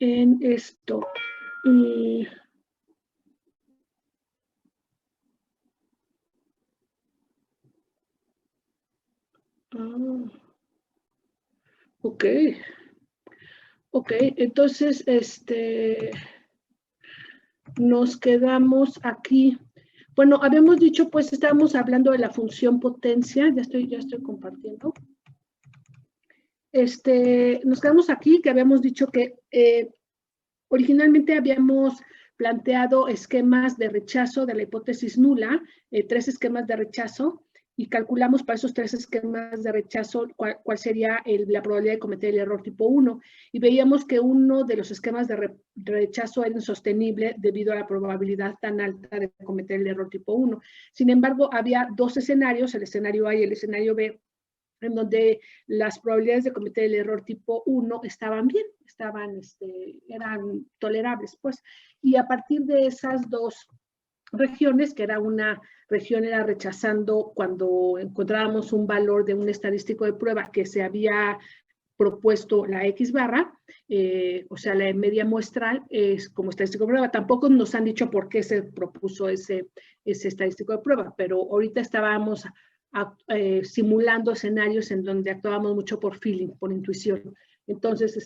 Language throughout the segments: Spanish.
en esto. Ok. Ok, entonces, nos quedamos aquí. Bueno, habíamos dicho, pues, estábamos hablando de la función potencia. Ya estoy compartiendo. Nos quedamos aquí, que habíamos dicho que originalmente habíamos planteado esquemas de rechazo de la hipótesis nula, 3 esquemas de rechazo, y calculamos para esos 3 esquemas de rechazo cuál sería la probabilidad de cometer el error tipo 1. Y veíamos que uno de los esquemas de rechazo era insostenible debido a la probabilidad tan alta de cometer el error tipo 1. Sin embargo, había 2 escenarios, el escenario A y el escenario B, en donde las probabilidades de cometer el error tipo 1 estaban bien, eran tolerables, pues. Y a partir de esas 2 regiones, que era una región era rechazando cuando encontrábamos un valor de un estadístico de prueba que se había propuesto la X barra, o sea, la media muestral es como estadístico de prueba. Tampoco nos han dicho por qué se propuso ese estadístico de prueba, pero ahorita estábamos simulando escenarios en donde actuábamos mucho por feeling, por intuición. Entonces,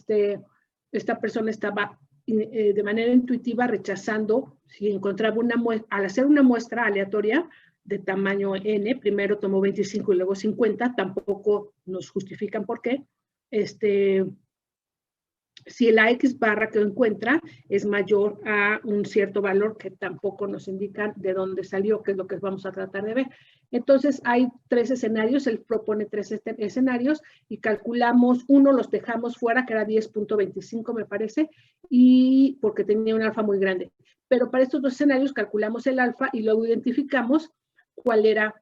esta persona estaba de manera intuitiva rechazando, si encontraba una muestra, al hacer una muestra aleatoria de tamaño n, primero tomó 25 y luego 50, tampoco nos justifican por qué, si la X barra que encuentra es mayor a un cierto valor que tampoco nos indican de dónde salió, que es lo que vamos a tratar de ver. Entonces, hay 3 escenarios, él propone 3 escenarios y calculamos, uno los dejamos fuera, que era 10.25 me parece, y porque tenía un alfa muy grande. Pero para estos 2 escenarios calculamos el alfa y luego identificamos cuál era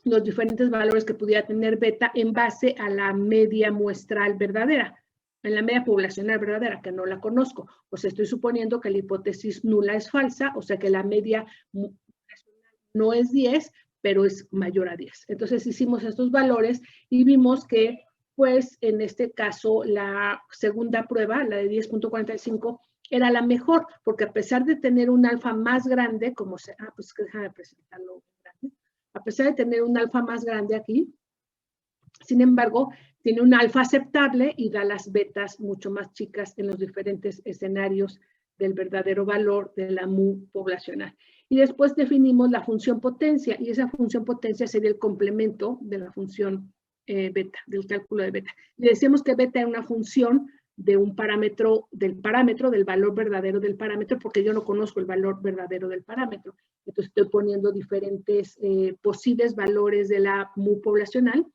los diferentes valores que pudiera tener beta en base a la media muestral verdadera, en la media poblacional verdadera, que no la conozco. O sea, estoy suponiendo que la hipótesis nula es falsa, o sea que la media no es 10, pero es mayor a 10. Entonces hicimos estos valores y vimos que, pues, en este caso, la segunda prueba, la de 10.45, era la mejor, porque a pesar de tener un alfa más grande, como se... pues déjame presentarlo grande. A pesar de tener un alfa más grande aquí, sin embargo, tiene un alfa aceptable y da las betas mucho más chicas en los diferentes escenarios del verdadero valor de la mu poblacional. Y después definimos la función potencia, y esa función potencia sería el complemento de la función beta, del cálculo de beta. Y decíamos que beta era una función de un parámetro, del valor verdadero del parámetro, porque yo no conozco el valor verdadero del parámetro. Entonces estoy poniendo diferentes posibles valores de la mu poblacional,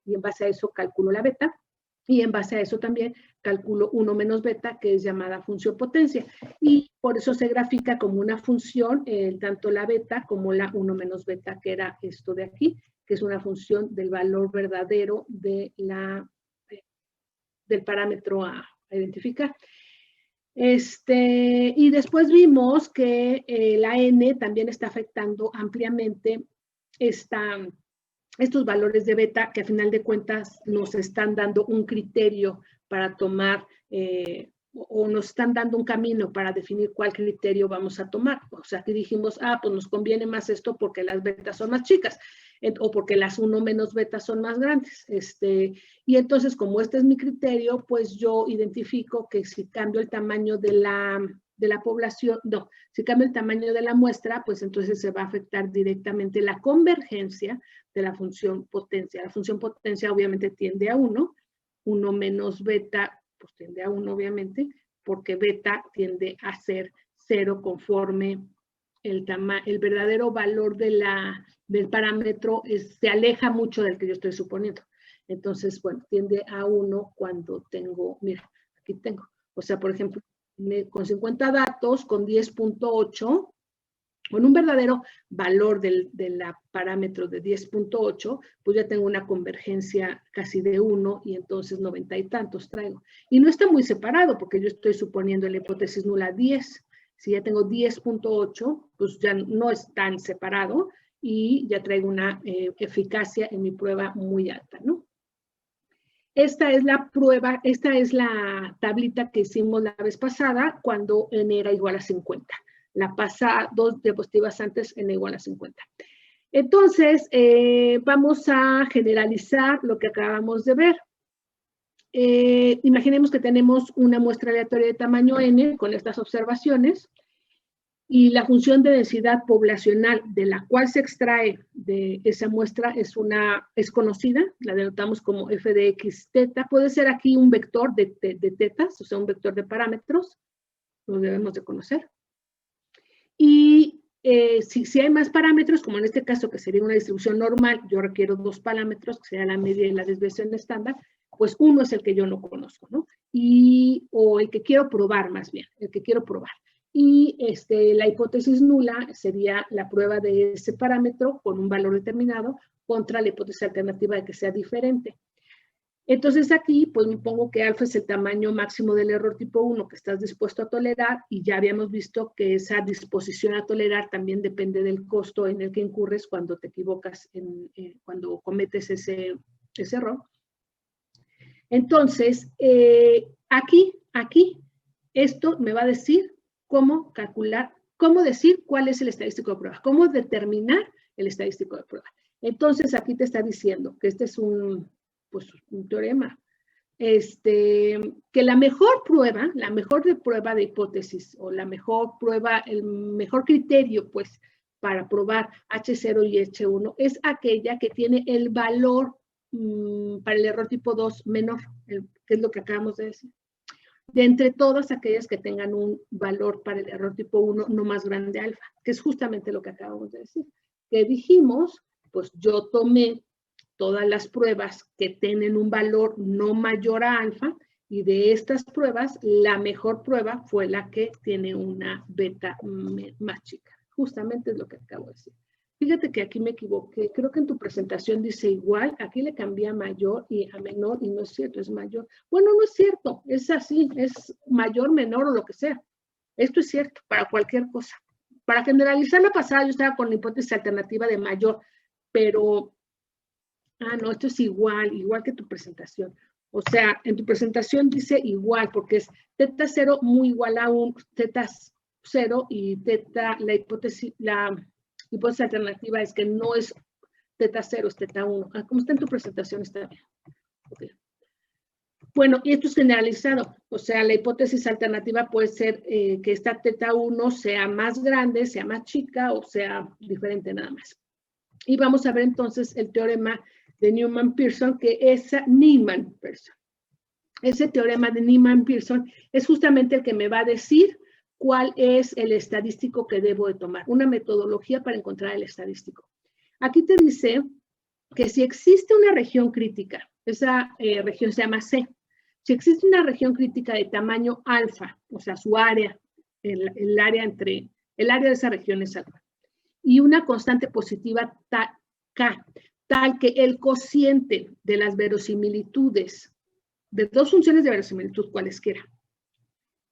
y en base a eso calculo la beta, y en base a eso también calculo 1 menos beta, que es llamada función potencia. Y por eso se grafica como una función, tanto la beta como la 1 menos beta, que era esto de aquí, que es una función del valor verdadero de del parámetro a identificar. Y después vimos que la N también está afectando ampliamente estos valores de beta, que a final de cuentas nos están dando un criterio para tomar o nos están dando un camino para definir cuál criterio vamos a tomar. O sea, que dijimos, pues nos conviene más esto porque las betas son más chicas o porque las 1 menos betas son más grandes. Y entonces, como este es mi criterio, pues yo identifico que si cambio el tamaño de la población, no, si cambio el tamaño de la muestra, pues entonces se va a afectar directamente la convergencia de la función potencia. La función potencia obviamente tiende a 1, 1 menos beta pues tiende a 1 obviamente, porque beta tiende a ser 0 conforme el verdadero valor del parámetro se aleja mucho del que yo estoy suponiendo. Entonces, bueno, tiende a 1 cuando tengo, mira, aquí tengo, o sea, por ejemplo, con 50 datos, con 10.8, con un verdadero valor del parámetro de 10.8, pues ya tengo una convergencia casi de 1 y entonces 90 y tantos traigo. Y no está muy separado porque yo estoy suponiendo la hipótesis nula 10. Si ya tengo 10.8, pues ya no es tan separado y ya traigo una eficacia en mi prueba muy alta, ¿no? esta es la prueba, esta es la tablita que hicimos la vez pasada cuando n era igual a 50. La pasa 2 diapositivas antes, n igual a 50. Entonces, vamos a generalizar lo que acabamos de ver. Imaginemos que tenemos una muestra aleatoria de tamaño n con estas observaciones y la función de densidad poblacional de la cual se extrae de esa muestra es conocida, la denotamos como f de x teta. Puede ser aquí un vector de tetas, o sea, un vector de parámetros, lo debemos de conocer. Y si hay más parámetros, como en este caso que sería una distribución normal, yo requiero 2 parámetros, que sería la media y la desviación estándar, pues uno es el que yo no conozco, ¿no? O el que quiero probar más bien, el que quiero probar. Y la hipótesis nula sería la prueba de ese parámetro con un valor determinado contra la hipótesis alternativa de que sea diferente. Entonces aquí, pues me pongo que alfa es el tamaño máximo del error tipo 1 que estás dispuesto a tolerar, y ya habíamos visto que esa disposición a tolerar también depende del costo en el que incurres cuando te equivocas, cuando cometes ese error. Entonces, aquí, esto me va a decir cómo calcular, cómo decir cuál es el estadístico de prueba, cómo determinar el estadístico de prueba. Entonces, aquí te está diciendo que este es un teorema, que la mejor prueba de hipótesis, o la mejor prueba, el mejor criterio, pues, para probar H0 y H1 es aquella que tiene el valor para el error tipo 2 menor, que es lo que acabamos de decir. De entre todas aquellas que tengan un valor para el error tipo 1 no más grande alfa, que es justamente lo que acabamos de decir. Que dijimos, pues yo tomé todas las pruebas que tienen un valor no mayor a alfa, y de estas pruebas, la mejor prueba fue la que tiene una beta más chica. Justamente es lo que acabo de decir. Fíjate que aquí me equivoqué. Creo que en tu presentación dice igual. Aquí le cambié a mayor y a menor, y no es cierto, es mayor. Bueno, no es cierto. Es así, es mayor, menor o lo que sea. Esto es cierto para cualquier cosa. Para generalizar la pasada, yo estaba con la hipótesis alternativa de mayor, pero no, esto es igual que tu presentación. O sea, en tu presentación dice igual, porque es teta 0 muy igual a un teta 0, y la hipótesis alternativa es que no es teta 0, es teta 1. Como está en tu presentación, está bien. Okay. Bueno, y esto es generalizado. O sea, la hipótesis alternativa puede ser que esta teta 1 sea más grande, sea más chica, o sea diferente nada más. Y vamos a ver entonces el teorema de Neyman-Pearson, que es Neyman-Pearson. Ese teorema de Neyman-Pearson es justamente el que me va a decir cuál es el estadístico que debo de tomar, una metodología para encontrar el estadístico. Aquí te dice que si existe una región crítica, esa región se llama C, si existe una región crítica de tamaño alfa, o sea, su área, el área de esa región es alfa, y una constante positiva K, tal que el cociente de las verosimilitudes, de dos funciones de verosimilitud cualesquiera,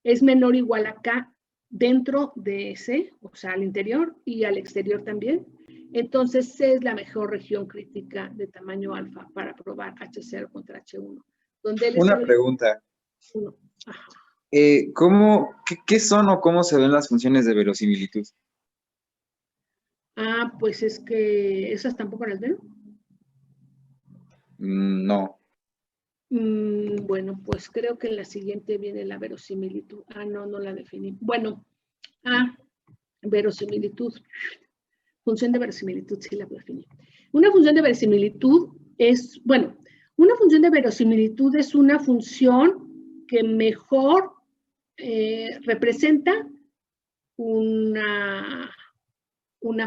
es menor o igual a K dentro de C, o sea, al interior y al exterior también, entonces C es la mejor región crítica de tamaño alfa para probar H0 contra H1. Una pregunta. ¿Qué son o cómo se ven las funciones de verosimilitud? Pues es que esas tampoco las ven. No. Bueno, pues creo que en la siguiente viene la verosimilitud. No la definí. Bueno, verosimilitud. Función de verosimilitud, sí la definí. Una función de verosimilitud es, bueno, una función de verosimilitud es una función que mejor representa una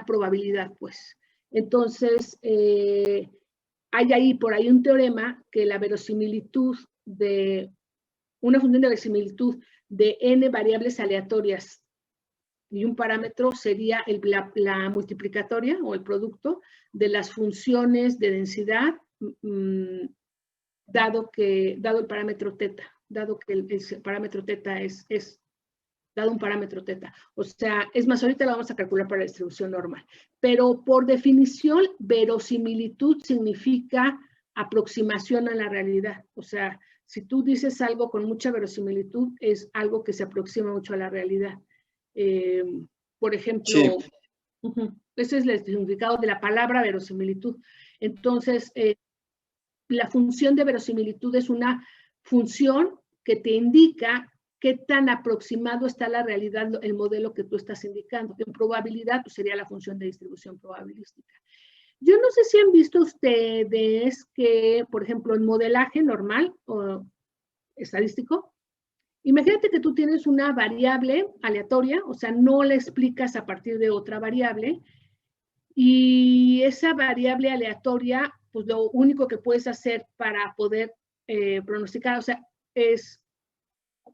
probabilidad, pues. Entonces, hay ahí por ahí un teorema que la verosimilitud de una función de verosimilitud de n variables aleatorias y un parámetro sería la multiplicatoria o el producto de las funciones de densidad dado el parámetro teta, dado que el parámetro teta es dado un parámetro teta. O sea, es más, ahorita lo vamos a calcular para la distribución normal. Pero por definición, verosimilitud significa aproximación a la realidad. O sea, si tú dices algo con mucha verosimilitud, es algo que se aproxima mucho a la realidad. Por ejemplo, Sí. Ese es el significado de la palabra verosimilitud. Entonces, la función de verosimilitud es una función que te indica qué tan aproximado está a la realidad el modelo que tú estás indicando. En probabilidad, pues sería la función de distribución probabilística. Yo no sé si han visto ustedes que, por ejemplo, en modelaje normal o estadístico, imagínate que tú tienes una variable aleatoria, o sea, no la explicas a partir de otra variable, y esa variable aleatoria, pues lo único que puedes hacer para poder pronosticar, o sea, es,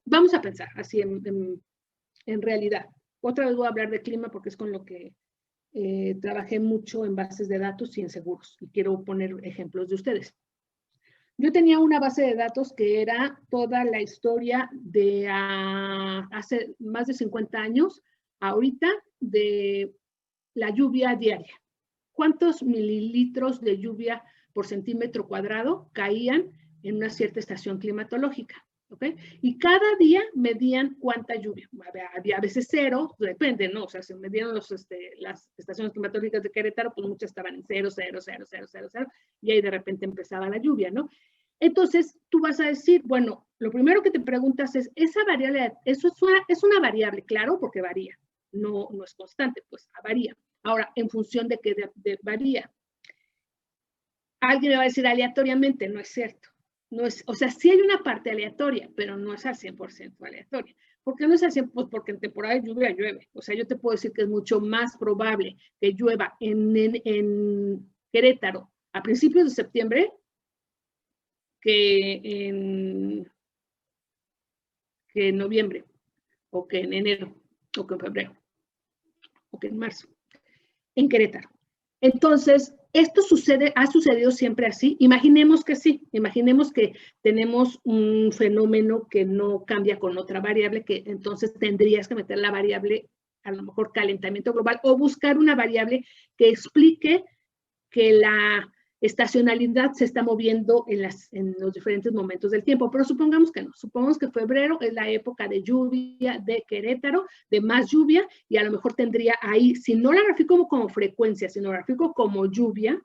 vamos a pensar así en realidad. Otra vez voy a hablar de clima porque es con lo que trabajé mucho en bases de datos y en seguros, y quiero poner ejemplos de ustedes. Yo tenía una base de datos que era toda la historia de hace más de 50 años, ahorita, de la lluvia diaria. ¿Cuántos mililitros de lluvia por centímetro cuadrado caían en una cierta estación climatológica? ¿Okay? Y cada día medían cuánta lluvia. Había a veces cero, depende, ¿no? O sea, se medían las estaciones climatológicas de Querétaro, pues muchas estaban en 0, 0, 0, 0, 0, 0, y ahí de repente empezaba la lluvia, ¿no? Entonces, tú vas a decir, bueno, lo primero que te preguntas es, ¿esa variable, eso es una variable? Claro, porque varía, no es constante, pues varía. Ahora, ¿en función de qué varía? Alguien me va a decir aleatoriamente, no es cierto. No es, o sea, sí hay una parte aleatoria, pero no es al 100% aleatoria. ¿Por qué no es al 100%? Pues porque en temporada de lluvia llueve. O sea, yo te puedo decir que es mucho más probable que llueva en Querétaro a principios de septiembre que en noviembre, o que en enero, o que en febrero, o que en marzo, en Querétaro. Entonces, esto ha sucedido siempre así. Imaginemos que sí, imaginemos que tenemos un fenómeno que no cambia con otra variable, que entonces tendrías que meter la variable, a lo mejor calentamiento global, o buscar una variable que explique que la estacionalidad se está moviendo en los diferentes momentos del tiempo, pero supongamos que no, supongamos que febrero es la época de lluvia de Querétaro, de más lluvia, y a lo mejor tendría ahí, si no la grafico como frecuencia, sino la grafico como lluvia,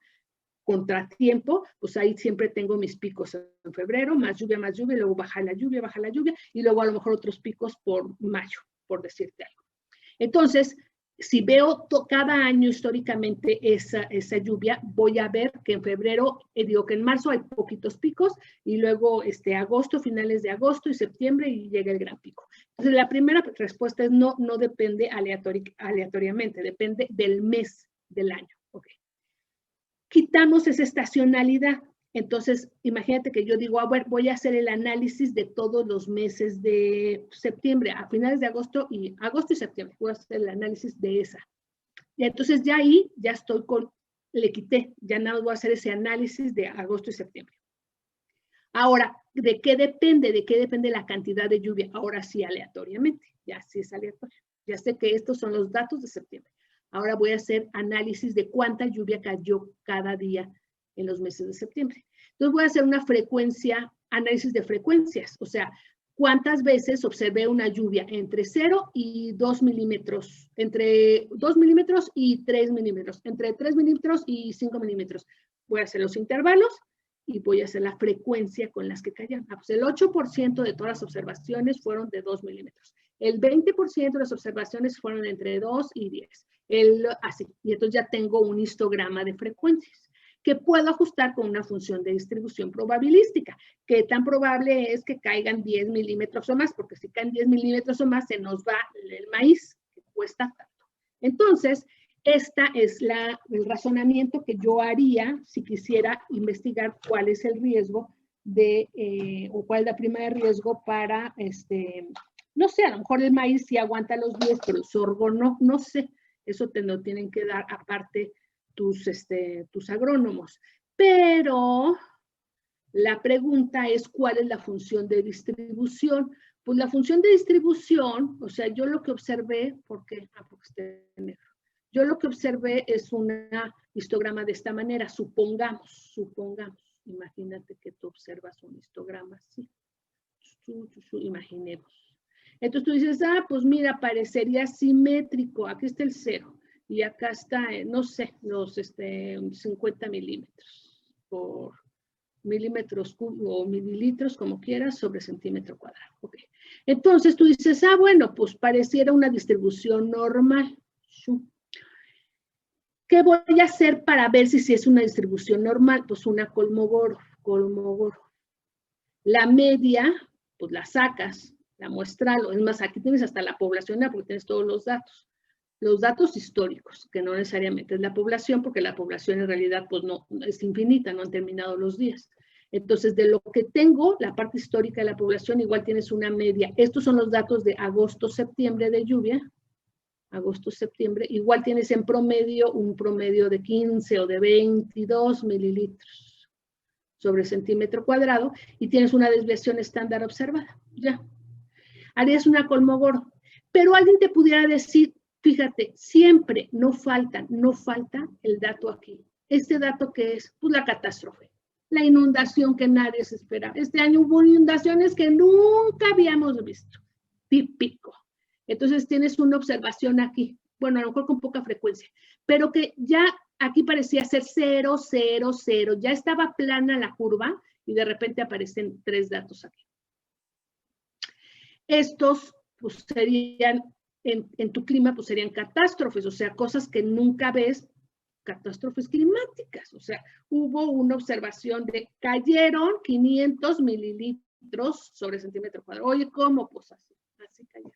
contratiempo, pues ahí siempre tengo mis picos en febrero, más lluvia, y luego baja la lluvia, y luego a lo mejor otros picos por mayo, por decirte algo. Entonces, si veo cada año históricamente esa lluvia, voy a ver que en febrero, digo que en marzo hay poquitos picos, y luego agosto, finales de agosto y septiembre, y llega el gran pico. Entonces, la primera respuesta es no depende aleatoriamente, depende del mes del año. Okay. Quitamos esa estacionalidad. Entonces, imagínate que yo digo, a ver, voy a hacer el análisis de todos los meses de septiembre, a finales de agosto y septiembre. Voy a hacer el análisis de esa. Y entonces ya ahí, ya estoy le quité, ya nada voy a hacer ese análisis de agosto y septiembre. Ahora, ¿de qué depende? ¿De qué depende la cantidad de lluvia? Ahora sí, aleatoriamente. Ya sí es aleatorio. Ya sé que estos son los datos de septiembre. Ahora voy a hacer análisis de cuánta lluvia cayó cada día en los meses de septiembre. Entonces voy a hacer una frecuencia, análisis de frecuencias, o sea, cuántas veces observé una lluvia entre 0 y 2 milímetros, entre 2 milímetros y 3 milímetros, entre 3 milímetros y 5 milímetros. Voy a hacer los intervalos y voy a hacer la frecuencia con las que caían. Pues el 8% de todas las observaciones fueron de 2 milímetros. El 20% de las observaciones fueron entre 2 y 10. Así, y entonces ya tengo un histograma de frecuencias que puedo ajustar con una función de distribución probabilística. ¿Qué tan probable es que caigan 10 milímetros o más? Porque si caen 10 milímetros o más, se nos va el maíz, que cuesta tanto. Entonces, este es el razonamiento que yo haría si quisiera investigar cuál es el riesgo o cuál es la prima de riesgo para, no sé, a lo mejor el maíz sí aguanta los 10, pero el sorgo no sé. Eso te lo tienen que dar aparte tus agrónomos. Pero la pregunta es, ¿cuál es la función de distribución? Pues la función de distribución, o sea, yo lo que observé, porque esté negro. Yo lo que observé es un histograma de esta manera, supongamos, Imagínate que tú observas un histograma así. Imaginemos. Entonces tú dices, pues mira, parecería simétrico. Aquí está el 0. Y acá está, no sé, los 50 milímetros por milímetros o mililitros, como quieras, sobre centímetro cuadrado. Okay. Entonces tú dices, bueno, pues pareciera una distribución normal. ¿Qué voy a hacer para ver si es una distribución normal? Pues una Kolmogorov. La media, pues la sacas, la muestral, es más, aquí tienes hasta la población, porque tienes todos los datos históricos, que no necesariamente es la población, porque la población en realidad pues no es infinita, no han terminado los días. Entonces, de lo que tengo, la parte histórica de la población, igual tienes una media. Estos son los datos de agosto-septiembre de lluvia. Agosto-septiembre, igual tienes en promedio un promedio de 15 o de 22 mililitros sobre centímetro cuadrado y tienes una desviación estándar observada. Ya. Harías una Kolmogorov. Pero alguien te pudiera decir, fíjate, siempre no falta el dato aquí. Este dato que es, pues la catástrofe, la inundación que nadie se esperaba. Este año hubo inundaciones que nunca habíamos visto. Típico. Entonces tienes una observación aquí, bueno, a lo mejor con poca frecuencia, pero que ya aquí parecía ser 0, 0, 0, ya estaba plana la curva y de repente aparecen 3 datos aquí. Estos, pues serían, en tu clima, pues serían catástrofes, o sea, cosas que nunca ves, catástrofes climáticas, o sea, hubo una observación de cayeron 500 mililitros sobre centímetro cuadrado. Oye, ¿cómo? Pues así cayeron.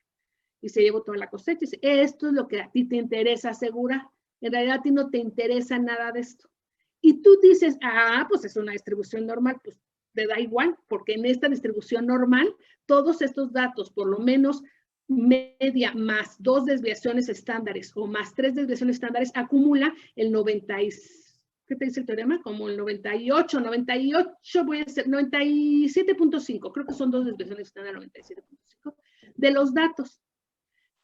Y se llevó toda la cosecha. Y dice, esto es lo que a ti te interesa asegurar. En realidad a ti no te interesa nada de esto. Y tú dices, pues es una distribución normal, pues te da igual, porque en esta distribución normal, todos estos datos, por lo menos media más 2 desviaciones estándares o más 3 desviaciones estándares, acumula el 96. ¿Qué te dice el teorema? Como el 98, voy a hacer 97.5, creo que son 2 desviaciones estándares, 97.5, de los datos.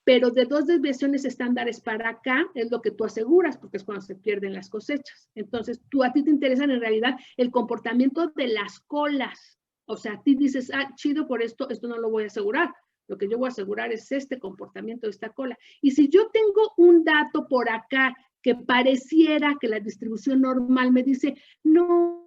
Pero de 2 desviaciones estándares para acá es lo que tú aseguras, porque es cuando se pierden las cosechas. Entonces, a ti te interesan en realidad el comportamiento de las colas. O sea, a ti dices, chido por esto no lo voy a asegurar. Lo que yo voy a asegurar es este comportamiento de esta cola. Y si yo tengo un dato por acá que pareciera que la distribución normal me dice, no,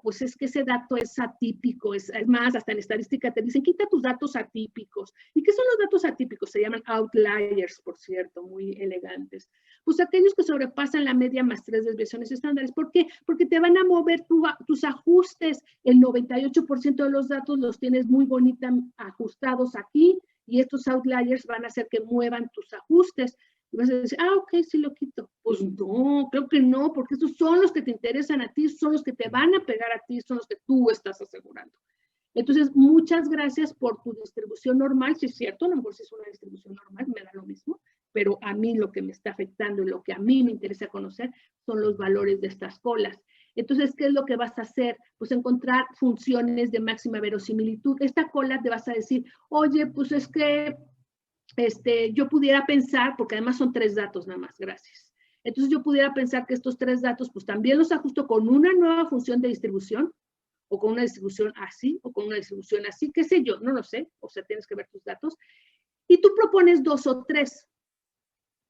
pues es que ese dato es atípico, es más, hasta en estadística te dicen, quita tus datos atípicos. ¿Y qué son los datos atípicos? Se llaman outliers, por cierto, muy elegantes. Pues aquellos que sobrepasan la media más 3 desviaciones estándares. ¿Por qué? Porque te van a mover tus ajustes. El 98% de los datos los tienes muy bonita ajustados aquí y estos outliers van a hacer que muevan tus ajustes. Y vas a decir, ok, sí lo quito. Pues no, creo que no, porque esos son los que te interesan a ti, son los que te van a pegar a ti, son los que tú estás asegurando. Entonces, muchas gracias por tu distribución normal. Si es cierto, a lo mejor si es una distribución normal, me da lo mismo, pero a mí lo que me está afectando y lo que a mí me interesa conocer son los valores de estas colas. Entonces, ¿qué es lo que vas a hacer? Pues encontrar funciones de máxima verosimilitud. Esta cola te vas a decir, oye, pues es que yo pudiera pensar, porque además son 3 datos nada más, gracias. Entonces yo pudiera pensar que estos 3 datos, pues también los ajusto con una nueva función de distribución, o con una distribución así, o con una distribución así, qué sé yo, no lo sé, o sea, tienes que ver tus datos. Y tú propones 2 o 3.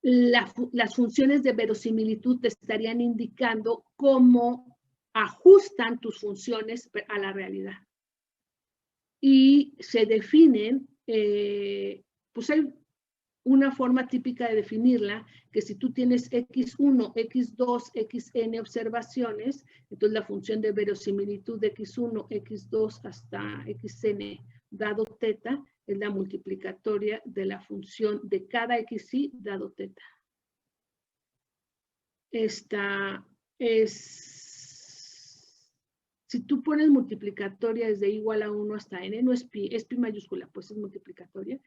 Las funciones de verosimilitud te estarían indicando cómo ajustan tus funciones a la realidad. Y se definen, pues hay una forma típica de definirla, que si tú tienes x1, x2, xn observaciones, entonces la función de verosimilitud de x1, x2 hasta xn dado teta es la multiplicatoria de la función de cada xi dado teta. Esta es, si tú pones multiplicatoria desde igual a 1 hasta n, no es pi, es pi mayúscula, pues es multiplicatoria,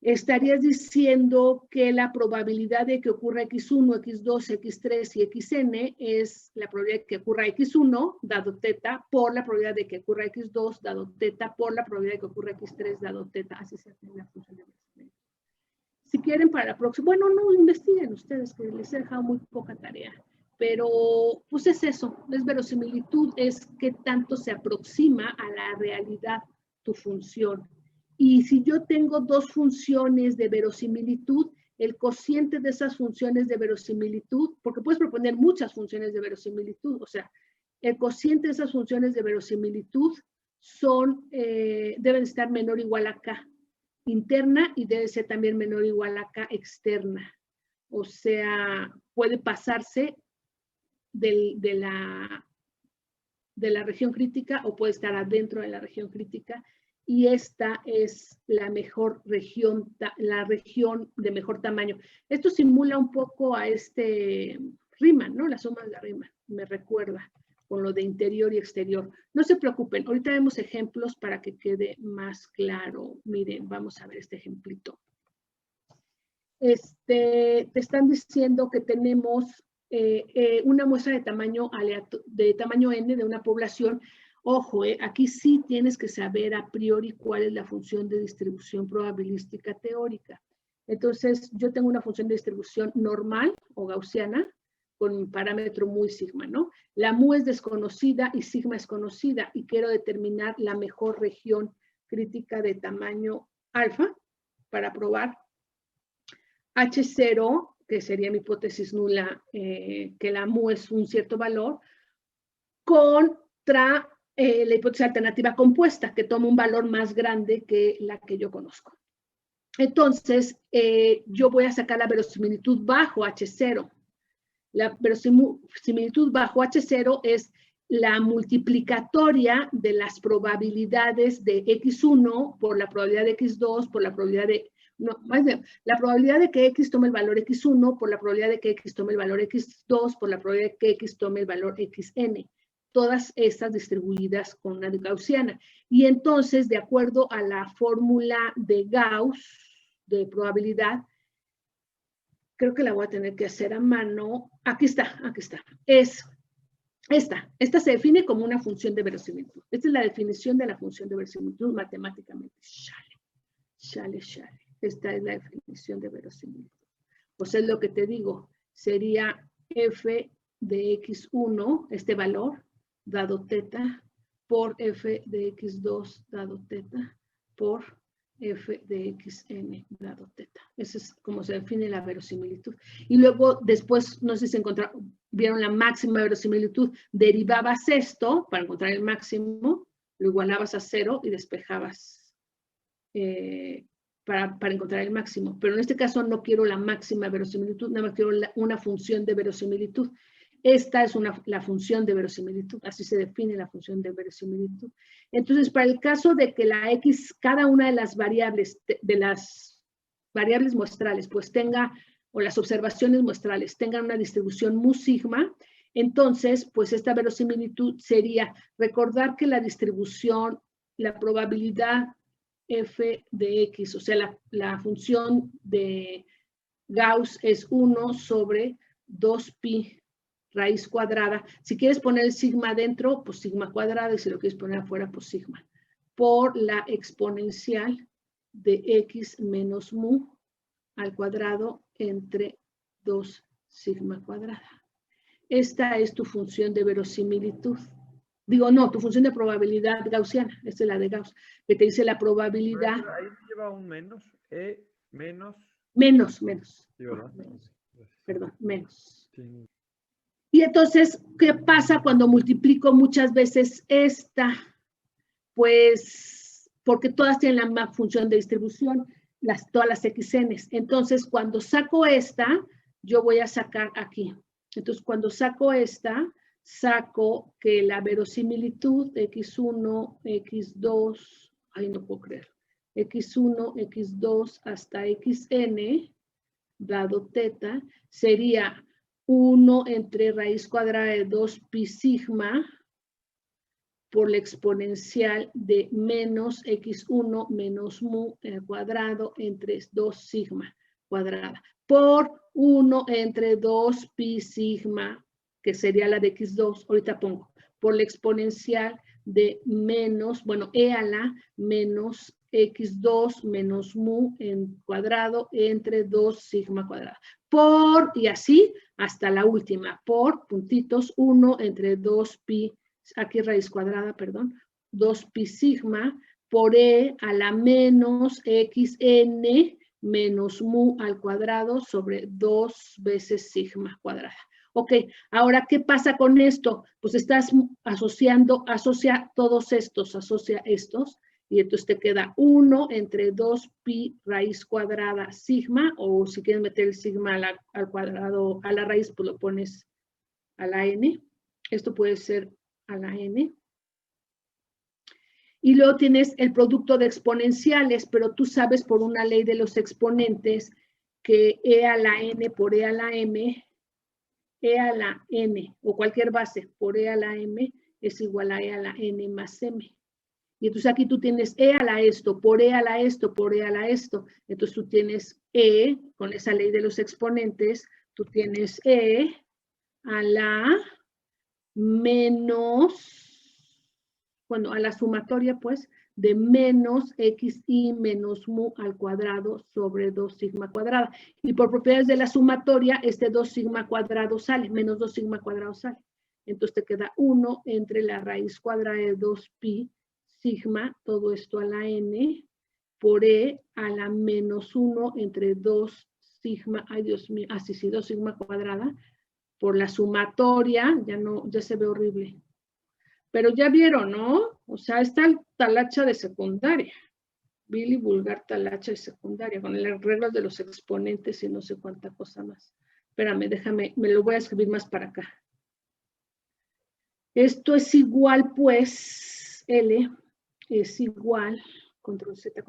estarías diciendo que la probabilidad de que ocurra x1, x2, x3 y xn es la probabilidad de que ocurra x1 dado teta por la probabilidad de que ocurra x2 dado teta por la probabilidad de que ocurra x3 dado teta. Así se hace la función de verosimilitud. Si quieren para la próxima, bueno, no investiguen ustedes, que les he dejado muy poca tarea. Pero pues es eso, es verosimilitud, es qué tanto se aproxima a la realidad tu función. Y si yo tengo dos funciones de verosimilitud, el cociente de esas funciones de verosimilitud, porque puedes proponer muchas funciones de verosimilitud, o sea, el cociente de esas funciones de verosimilitud deben estar menor o igual a K interna y debe ser también menor o igual a K externa. O sea, puede pasarse de la región crítica o puede estar adentro de la región crítica, y esta es la mejor región, la región de mejor tamaño. Esto simula un poco a Riemann, ¿no? La suma de la Riemann, me recuerda con lo de interior y exterior. No se preocupen, ahorita vemos ejemplos para que quede más claro. Miren, vamos a ver este ejemplito. Te están diciendo que tenemos una muestra de tamaño n de una población. Ojo, aquí sí tienes que saber a priori cuál es la función de distribución probabilística teórica. Entonces, yo tengo una función de distribución normal o gaussiana con un parámetro mu y sigma, ¿no? La mu es desconocida y sigma es conocida, y quiero determinar la mejor región crítica de tamaño alfa para probar H0, que sería mi hipótesis nula, que la mu es un cierto valor, contra la hipótesis alternativa compuesta, que toma un valor más grande que la que yo conozco. Entonces, yo voy a sacar la verosimilitud bajo H0. La verosimilitud bajo H0 es la multiplicatoria de las probabilidades de X1 por la probabilidad de X2 por la probabilidad de... No, más bien, la probabilidad de que X tome el valor X1 por la probabilidad de que X tome el valor X2 por la probabilidad de que X tome el valor XN. Todas estas distribuidas con una gaussiana. Y entonces, de acuerdo a la fórmula de Gauss de probabilidad, creo que la voy a tener que hacer a mano. Aquí está. Es esta se define como una función de verosimilitud. Esta es la definición de la función de verosimilitud matemáticamente. Shale. Esta es la definición de verosimilitud. Pues es lo que te digo, sería f de x1, este valor, dado teta, por f de x2 dado teta, por f de xn dado teta. Eso es como se define la verosimilitud. Y luego, después, no sé si vieron la máxima verosimilitud, derivabas esto para encontrar el máximo, lo igualabas a 0 y despejabas para encontrar el máximo. Pero en este caso no quiero la máxima verosimilitud, nada más quiero una función de verosimilitud. Esta es la función de verosimilitud, así se define la función de verosimilitud. Entonces, para el caso de que la X, cada una de las variables muestrales, pues tenga, o las observaciones muestrales, tengan una distribución mu sigma, entonces, pues esta verosimilitud sería recordar que la distribución, la probabilidad f de x, o sea, la función de Gauss es 1 sobre 2pi raíz cuadrada. Si quieres poner el sigma dentro, pues sigma cuadrada, y si lo quieres poner afuera, pues sigma, por la exponencial de x menos mu al cuadrado entre 2 sigma cuadrada. Esta es tu función de verosimilitud. Digo, no, tu función de probabilidad gaussiana, esta es la de Gauss, que te dice la probabilidad. Ahí lleva un menos, menos. Menos. Sí, ¿verdad? Perdón, menos. Sí. Y entonces, ¿qué pasa cuando multiplico muchas veces esta? Pues, porque todas tienen la misma función de distribución, todas las xn's. Entonces, cuando saco esta, yo voy a sacar aquí. Entonces, cuando saco esta, saco que la verosimilitud x1, x2, ay, no puedo creer, x1, x2 hasta xn, dado teta, sería 1 entre raíz cuadrada de 2pi sigma por la exponencial de menos x1 menos mu al cuadrado entre 2 sigma cuadrada, por 1 entre 2pi sigma, que sería la de x2, ahorita pongo, por la exponencial de menos, bueno, e a la menos x2 menos mu en cuadrado entre 2 sigma cuadrada. por, y así hasta la última, por puntitos 1 entre 2pi, aquí raíz cuadrada, perdón, 2pi sigma por e a la menos xn menos mu al cuadrado sobre 2 veces sigma cuadrada. Ok, ahora, ¿qué pasa con esto? Pues estás asociando, asocia todos estos, asocia estos, y entonces te queda 1 entre 2pi raíz cuadrada sigma, o si quieres meter el sigma al cuadrado, a la raíz, pues lo pones a la n. Esto puede ser a la n. Y luego tienes el producto de exponenciales, pero tú sabes por una ley de los exponentes que e a la n por e a la m, e a la n, o cualquier base por e a la m es igual a e a la n más m. Y entonces aquí tú tienes e a la esto, por e a la esto, por e a la esto. Entonces tú tienes e, con esa ley de los exponentes, tú tienes e a la menos, bueno, a la sumatoria, pues, de menos xi menos mu al cuadrado sobre 2 sigma cuadrada. Y por propiedades de la sumatoria, este 2 sigma cuadrado sale, menos 2 sigma cuadrado sale. Entonces te queda 1 entre la raíz cuadrada de 2pi sigma, todo esto a la n, por e a la menos 1 entre 2 sigma, ay Dios mío, así sí, 2 sigma cuadrada, por la sumatoria, ya se ve horrible. Pero ya vieron, ¿no? O sea, está el talacha de secundaria. Billy vulgar talacha de secundaria, con las reglas de los exponentes y no sé cuánta cosa más. Espérame, déjame, me lo voy a escribir más para acá. Esto es igual, pues, L es igual, control Z,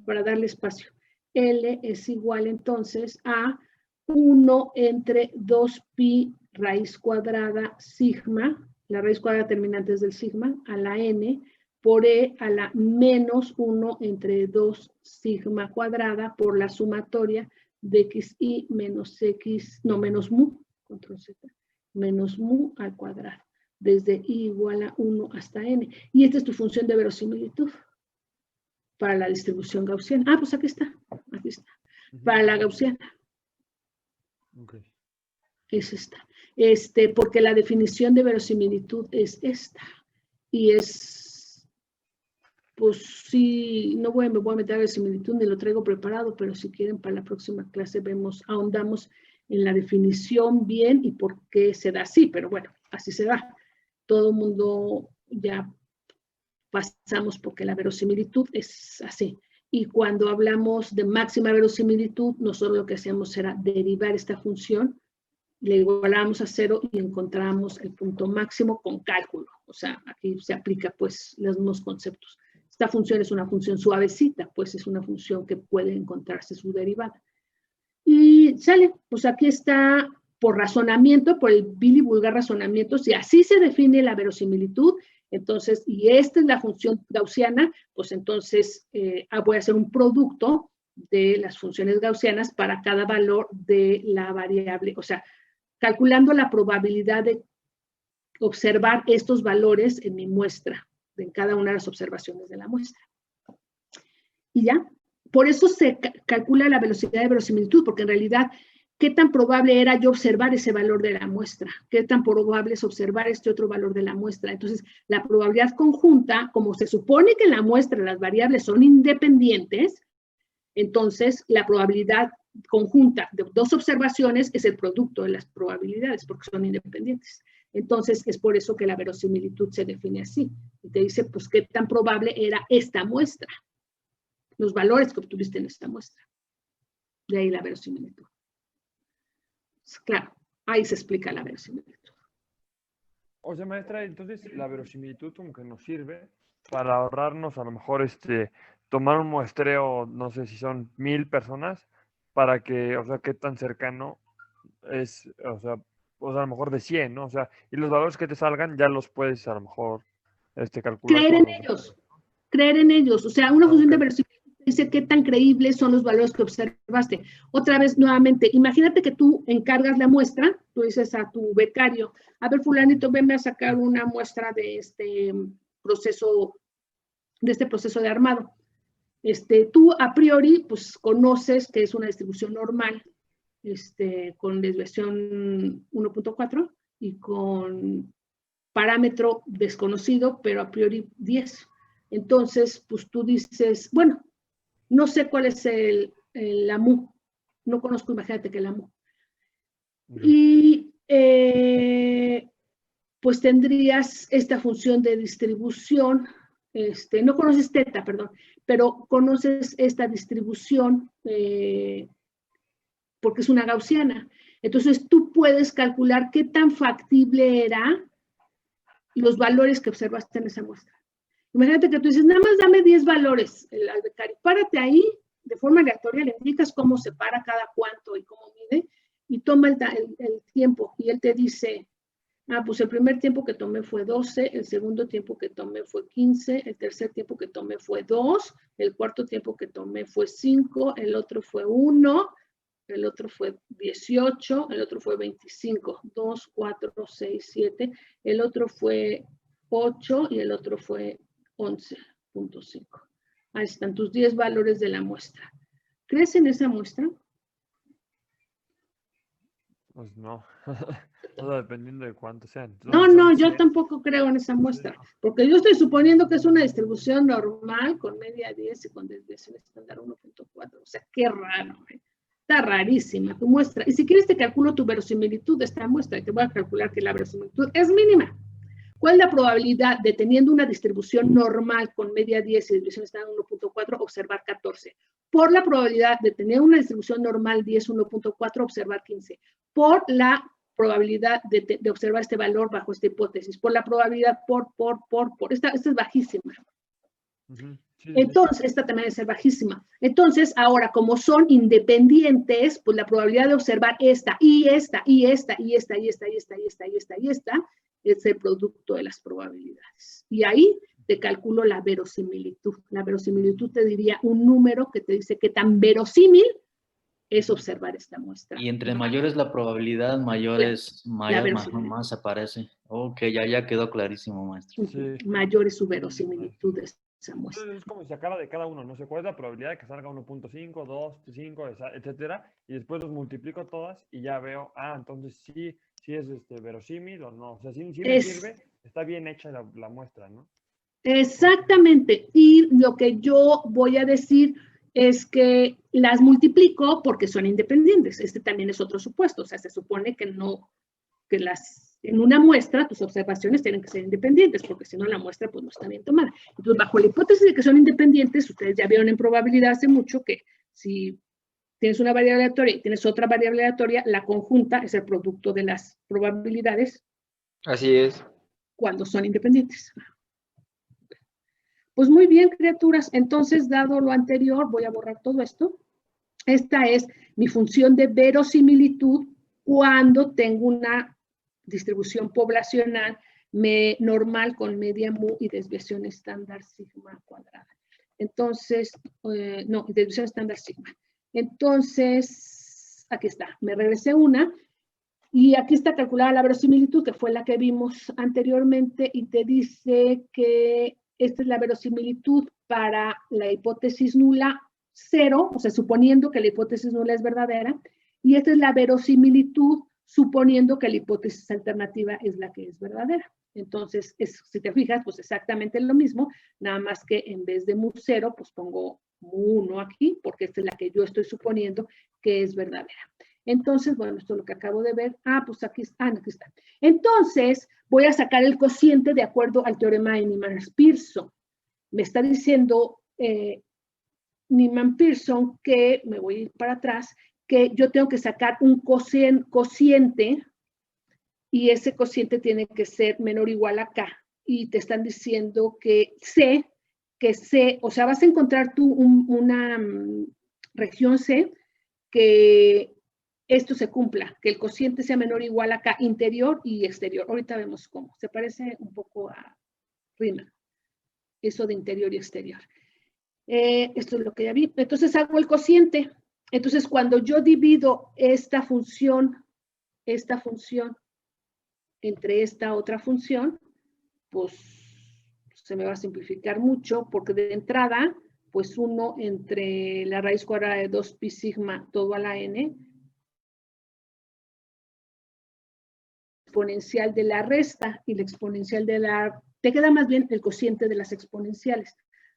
para darle espacio. L es igual, entonces, a 1 entre 2pi raíz cuadrada sigma, la raíz cuadrada terminante es del sigma, a la n, por e a la menos 1 entre 2 sigma cuadrada por la sumatoria de xi menos x, no, menos mu, control Z, menos mu al cuadrado, desde i igual a 1 hasta n. Y esta es tu función de verosimilitud para la distribución gaussiana. Ah, pues aquí está. Para la gaussiana. Okay. Es esta. Porque la definición de verosimilitud es esta. Y es, pues sí, me voy a meter a verosimilitud, ni lo traigo preparado, pero si quieren para la próxima clase ahondamos en la definición bien y por qué se da así, pero bueno, así se da. Todo el mundo ya pasamos porque la verosimilitud es así. Y cuando hablamos de máxima verosimilitud, nosotros lo que hacíamos era derivar esta función, le igualábamos a 0 y encontramos el punto máximo con cálculo. O sea, aquí se aplica pues los mismos conceptos. Esta función es una función suavecita, pues es una función que puede encontrarse su derivada. Y sale, pues aquí está por razonamiento, por el Billy vulgar razonamiento, si así se define la verosimilitud, entonces, y esta es la función gaussiana, pues entonces voy a hacer un producto de las funciones gaussianas para cada valor de la variable, o sea, calculando la probabilidad de observar estos valores en mi muestra, en cada una de las observaciones de la muestra. Y ya, por eso se calcula la velocidad de verosimilitud, porque en realidad, ¿qué tan probable era yo observar ese valor de la muestra? ¿Qué tan probable es observar este otro valor de la muestra? Entonces, la probabilidad conjunta, como se supone que en la muestra las variables son independientes, entonces la probabilidad conjunta de dos observaciones es el producto de las probabilidades, porque son independientes. Entonces, es por eso que la verosimilitud se define así. Y te dice, pues, ¿qué tan probable era esta muestra? Los valores que obtuviste en esta muestra. De ahí la verosimilitud. Claro, ahí se explica la verosimilitud. O sea, maestra, entonces la verosimilitud como que nos sirve para ahorrarnos a lo mejor tomar un muestreo, no sé si son 1000 personas, para que, o sea, qué tan cercano es, o sea, a lo mejor de 100, ¿no? O sea, y los valores que te salgan ya los puedes a lo mejor calcular. Creer en ellos, o sea, una función de verosimilitud dice qué tan creíbles son los valores que observaste. Otra vez, nuevamente, imagínate que tú encargas la muestra, tú dices a tu becario, a ver, fulanito, venme a sacar una muestra de este proceso de armado. Tú a priori, pues, conoces que es una distribución normal, con desviación 1.4 y con parámetro desconocido, pero a priori 10. Entonces, pues tú dices, bueno, no sé cuál es la MU. No conozco, imagínate que la MU. Y pues tendrías esta función de distribución. No conoces teta, perdón, pero conoces esta distribución porque es una gaussiana. Entonces, tú puedes calcular qué tan factible era los valores que observaste en esa muestra. Imagínate que tú dices, nada más dame 10 valores, al becario. Párate ahí, de forma aleatoria, le indicas cómo se para cada cuánto y cómo mide, y toma el tiempo. Y él te dice, pues el primer tiempo que tomé fue 12, el segundo tiempo que tomé fue 15, el tercer tiempo que tomé fue 2, el cuarto tiempo que tomé fue 5, el otro fue 1, el otro fue 18, el otro fue 25, 2, 4, 6, 7, el otro fue 8 y el otro fue 11.5. Ahí están tus 10 valores de la muestra. ¿Crees en esa muestra? Pues no. Todo dependiendo de cuánto sean. No, yo tampoco creo en esa muestra, porque yo estoy suponiendo que es una distribución normal con media 10 y con desviación estándar 1.4. O sea, qué raro, ¿eh? Está rarísima tu muestra. Y si quieres te calculo tu verosimilitud de esta muestra y te voy a calcular que la verosimilitud es mínima. ¿Cuál es la probabilidad de, teniendo una distribución normal con media 10 y desviación estándar 1.4, observar 14? Por la probabilidad de tener una distribución normal 10, 1.4, observar 15. Por la probabilidad de observar este valor bajo esta hipótesis. Por la probabilidad por. Esta es bajísima. Entonces, esta también debe ser bajísima. Entonces, ahora, como son independientes, pues la probabilidad de observar esta es el producto de las probabilidades. Y ahí te calculo la verosimilitud. La verosimilitud te diría un número que te dice qué tan verosímil es observar esta muestra. Y entre mayor es la probabilidad, más aparece. Ok, ya quedó clarísimo, maestro. Sí. Mayor es su verosimilitud de esa muestra. Es como si sacara de cada uno, no sé cuál es la probabilidad de que salga 1.5, 2, 5, etcétera, y después los multiplico todas y ya veo, entonces sí es verosímil o no. O sea, sí me sirve, está bien hecha la muestra, ¿no? Exactamente. Y lo que yo voy a decir es que las multiplico porque son independientes. Este también es otro supuesto. O sea, se supone que en una muestra tus observaciones tienen que ser independientes, porque si no la muestra pues no está bien tomada. Entonces, bajo la hipótesis de que son independientes, ustedes ya vieron en probabilidad hace mucho que si tienes una variable aleatoria y tienes otra variable aleatoria, la conjunta es el producto de las probabilidades. Así es. Cuando son independientes. Pues muy bien, criaturas. Entonces, dado lo anterior, voy a borrar todo esto. Esta es mi función de verosimilitud cuando tengo una distribución poblacional normal con media mu y desviación estándar sigma cuadrada. Entonces, desviación estándar sigma. Entonces, aquí está. Me regresé una. Y aquí está calculada la verosimilitud, que fue la que vimos anteriormente, y te dice que esta es la verosimilitud para la hipótesis nula 0, o sea, suponiendo que la hipótesis nula es verdadera, y esta es la verosimilitud suponiendo que la hipótesis alternativa es la que es verdadera. Entonces, si te fijas, pues exactamente lo mismo, nada más que en vez de mu 0, pues pongo mu 1 aquí, porque esta es la que yo estoy suponiendo que es verdadera. Entonces, bueno, esto es lo que acabo de ver. Pues aquí está. Entonces, voy a sacar el cociente de acuerdo al teorema de Neyman-Pearson. Me está diciendo Neyman-Pearson que, me voy a ir para atrás, que yo tengo que sacar un cociente y ese cociente tiene que ser menor o igual a K. Y te están diciendo que C, o sea, vas a encontrar tú una región C que esto se cumpla, que el cociente sea menor o igual a K, interior y exterior. Ahorita vemos cómo. Se parece un poco a Riemann, eso de interior y exterior. Esto es lo que ya vi. Entonces hago el cociente. Entonces cuando yo divido esta función entre esta otra función, pues se me va a simplificar mucho, porque de entrada, pues 1 entre la raíz cuadrada de 2 pi sigma todo a la n, exponencial de la resta y la exponencial de la... Te queda más bien el cociente de las exponenciales.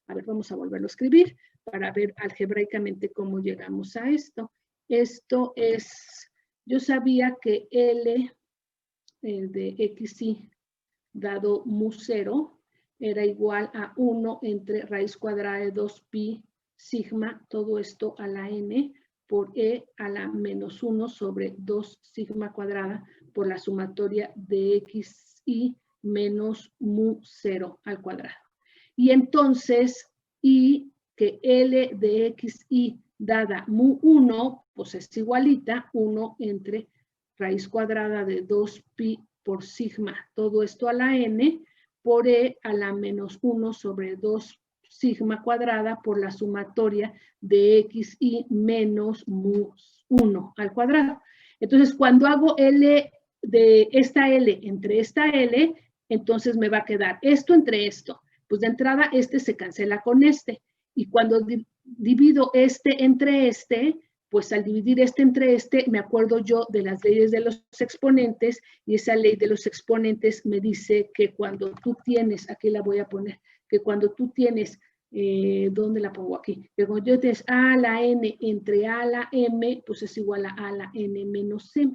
A ver, vamos a volverlo a escribir para ver algebraicamente cómo llegamos a esto. Esto es, yo sabía que L de xi dado mu 0 era igual a 1 entre raíz cuadrada de 2pi sigma, todo esto a la n, por e a la menos 1 sobre 2 sigma cuadrada por la sumatoria de xi menos mu 0 al cuadrado. Y entonces, y que L de xi dada mu 1, pues es igualita 1 entre raíz cuadrada de 2pi por sigma, todo esto a la n, por e a la menos 1 sobre 2 sigma cuadrada por la sumatoria de xi menos mu 1 al cuadrado. Entonces, cuando hago L de esta L entre esta L, entonces me va a quedar esto entre esto. Pues de entrada, este se cancela con este. Y cuando divido este entre este, pues al dividir este entre este, me acuerdo yo de las leyes de los exponentes, y esa ley de los exponentes me dice que cuando tú tienes, aquí la voy a poner, que cuando tú tienes, ¿dónde la pongo aquí? Que cuando yo tienes a a la n entre a a la m, pues es igual a la n menos m.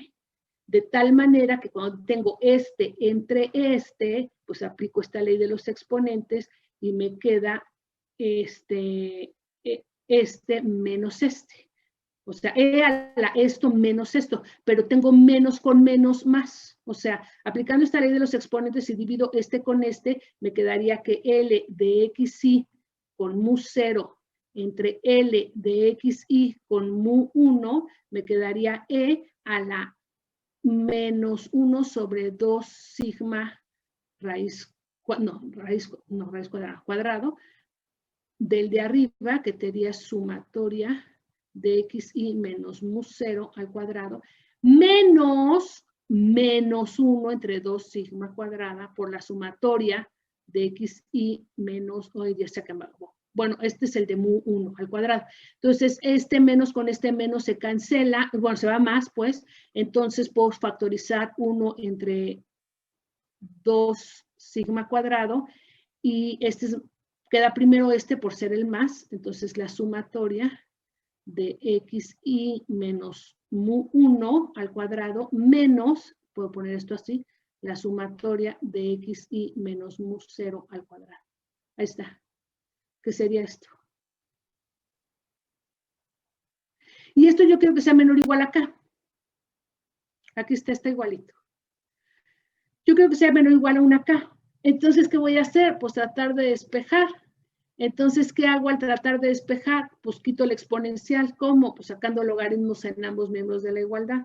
De tal manera que cuando tengo este entre este, pues aplico esta ley de los exponentes y me queda este menos este. O sea, e a la esto menos esto, pero tengo menos con menos más. O sea, aplicando esta ley de los exponentes y divido este con este, me quedaría que L de xi con mu 0 entre L de xi con mu 1, me quedaría E a la menos 1 sobre 2 sigma raíz cuadrado del de arriba, que sería sumatoria de xi menos mu 0 al cuadrado, menos 1 entre 2 sigma cuadrada por la sumatoria de xi menos, ya se acabó. Bueno, este es el de mu 1 al cuadrado. Entonces, este menos con este menos se cancela, bueno, se va más, pues. Entonces, puedo factorizar 1 entre 2 sigma cuadrado, y este queda primero este por ser el más. Entonces, la sumatoria de xi menos mu 1 al cuadrado menos, puedo poner esto así, la sumatoria de xi menos mu 0 al cuadrado. Ahí está. ¿Qué sería esto? Y esto yo quiero que sea menor o igual acá. Aquí está igualito. Yo creo que sea menor o igual a 1 acá. Entonces, ¿qué voy a hacer? Pues tratar de despejar. Entonces, ¿qué hago al tratar de despejar? Pues quito la exponencial. ¿Cómo? Pues sacando logaritmos en ambos miembros de la igualdad.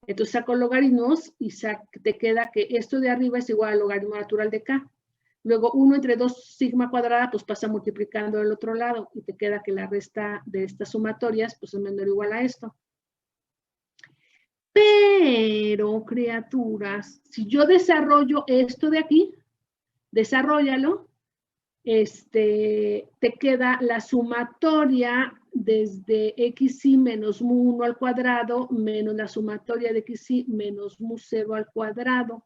Entonces saco logaritmos y te queda que esto de arriba es igual al logaritmo natural de acá. Luego 1 entre 2 sigma cuadrada, pues pasa multiplicando del otro lado y te queda que la resta de estas sumatorias pues es menor o igual a esto. Pero, criaturas, si yo desarrollo esto de aquí, desarróllalo, te queda la sumatoria desde xi menos mu 1 al cuadrado menos la sumatoria de xi menos mu 0 al cuadrado.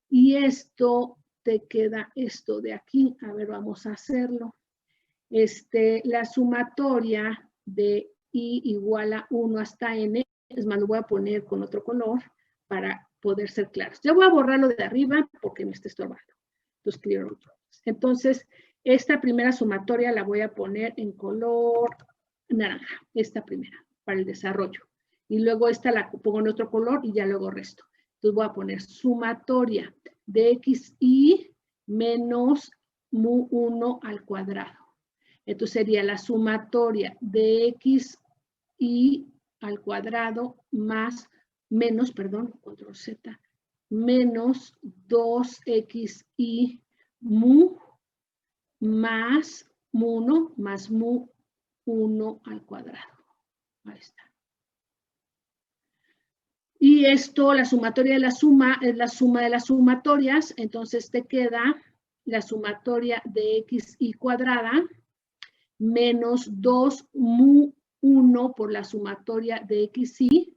Y esto te queda esto de aquí. A ver, vamos a hacerlo. La sumatoria de i igual a 1 hasta n, es más, lo voy a poner con otro color para poder ser claros. Ya voy a borrarlo de arriba porque me está estorbando. Entonces, esta primera sumatoria la voy a poner en color naranja, esta primera, para el desarrollo. Y luego esta la pongo en otro color y ya luego resto. Entonces voy a poner sumatoria de xi menos mu 1 al cuadrado. Entonces sería la sumatoria de xi al cuadrado más, menos, perdón, control Z, menos 2xi mu más mu 1 más mu 1 al cuadrado. Ahí está. Y esto, la sumatoria de la suma, es la suma de las sumatorias. Entonces te queda la sumatoria de xi cuadrada menos 2 mu 1 por la sumatoria de xi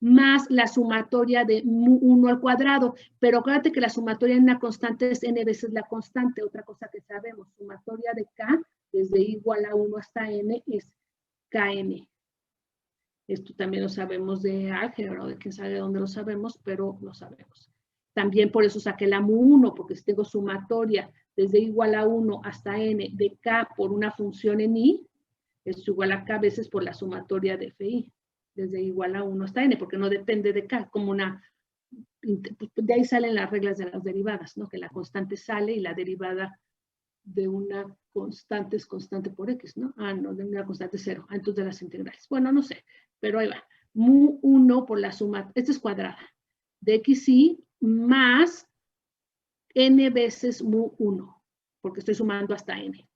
más la sumatoria de mu 1 al cuadrado. Pero acuérdate que la sumatoria en una constante es n veces la constante. Otra cosa que sabemos, sumatoria de k desde igual a 1 hasta n es kn. Esto también lo sabemos de álgebra o de quién sabe de dónde lo sabemos, pero lo sabemos. También por eso saqué la mu 1, porque si tengo sumatoria desde igual a 1 hasta n de k por una función en i, es igual a k veces por la sumatoria de fi, desde igual a 1 hasta n, porque no depende de k, como una... De ahí salen las reglas de las derivadas, ¿no? Que la constante sale y la derivada de una constante es constante por x, ¿no? Ah, no, de una constante 0. Ah, entonces de las integrales. Bueno, no sé, pero ahí va. Mu 1 por la suma, esta es cuadrada, de xi más n veces mu 1, porque estoy sumando hasta n.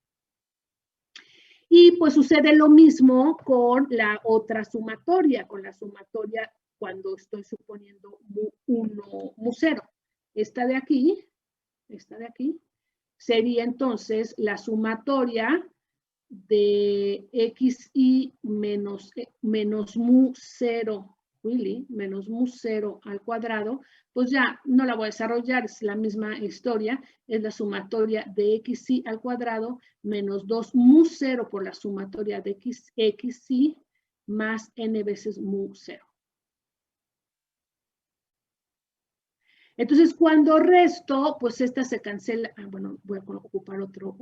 Y pues sucede lo mismo con la otra sumatoria, con la sumatoria cuando estoy suponiendo mu 1, mu 0. Esta de aquí, sería entonces la sumatoria de xi menos mu 0, menos mu 0 al cuadrado, pues ya no la voy a desarrollar, es la misma historia, es la sumatoria de xi al cuadrado menos 2 mu 0 por la sumatoria de xi más n veces mu 0. Entonces, cuando resto, pues esta se cancela. Ah, bueno, voy a ocupar otro.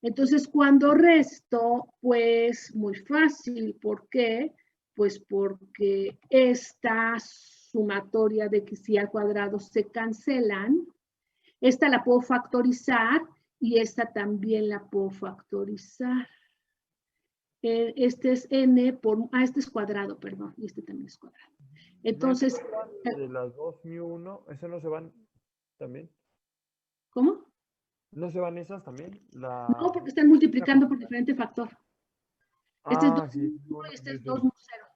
Entonces, cuando resto, pues muy fácil. ¿Por qué? Pues porque esta sumatoria de xi al cuadrado se cancelan. Esta la puedo factorizar y esta también la puedo factorizar. Este es n por... Ah, este es cuadrado, perdón. Y este también es cuadrado. Entonces... De las dos mu 1, ¿eso no se van también? ¿Cómo? ¿No se van esas también? No, porque están multiplicando por diferente factor. Este es 2 sí. mu 1 y este es 2 mu 0.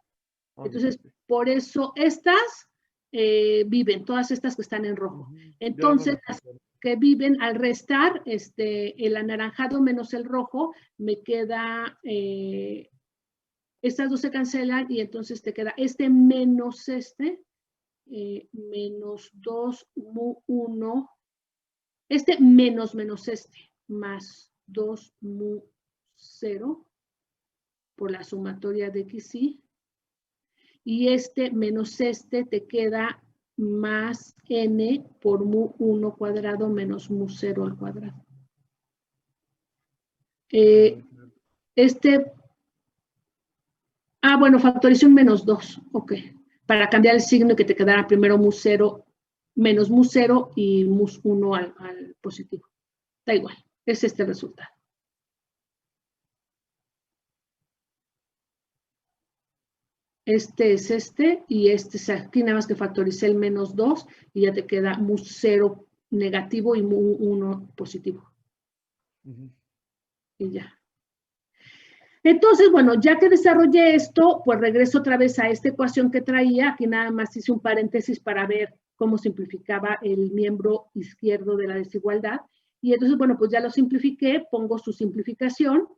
Okay. Entonces, por eso estas viven, todas estas que están en rojo. Entonces, las que viven al restar el anaranjado menos el rojo, me queda, estas dos se cancelan y entonces te queda este menos menos 2 mu 1, este menos este, más 2 mu 0 por la sumatoria de xi, y este menos este te queda más n por mu 1 cuadrado menos mu 0 al cuadrado. Bueno, factoricé un menos 2, ok, para cambiar el signo y que te quedara primero mu 0, menos mu 0 y mu 1 al positivo. Da igual, es este el resultado. Este es este y este es aquí, nada más que factoricé el menos 2 y ya te queda mu 0 negativo y mu 1 positivo. Y ya. Entonces, bueno, ya que desarrollé esto, pues regreso otra vez a esta ecuación que traía. Aquí nada más hice un paréntesis para ver cómo simplificaba el miembro izquierdo de la desigualdad. Y entonces, bueno, pues ya lo simplifiqué, pongo su simplificación.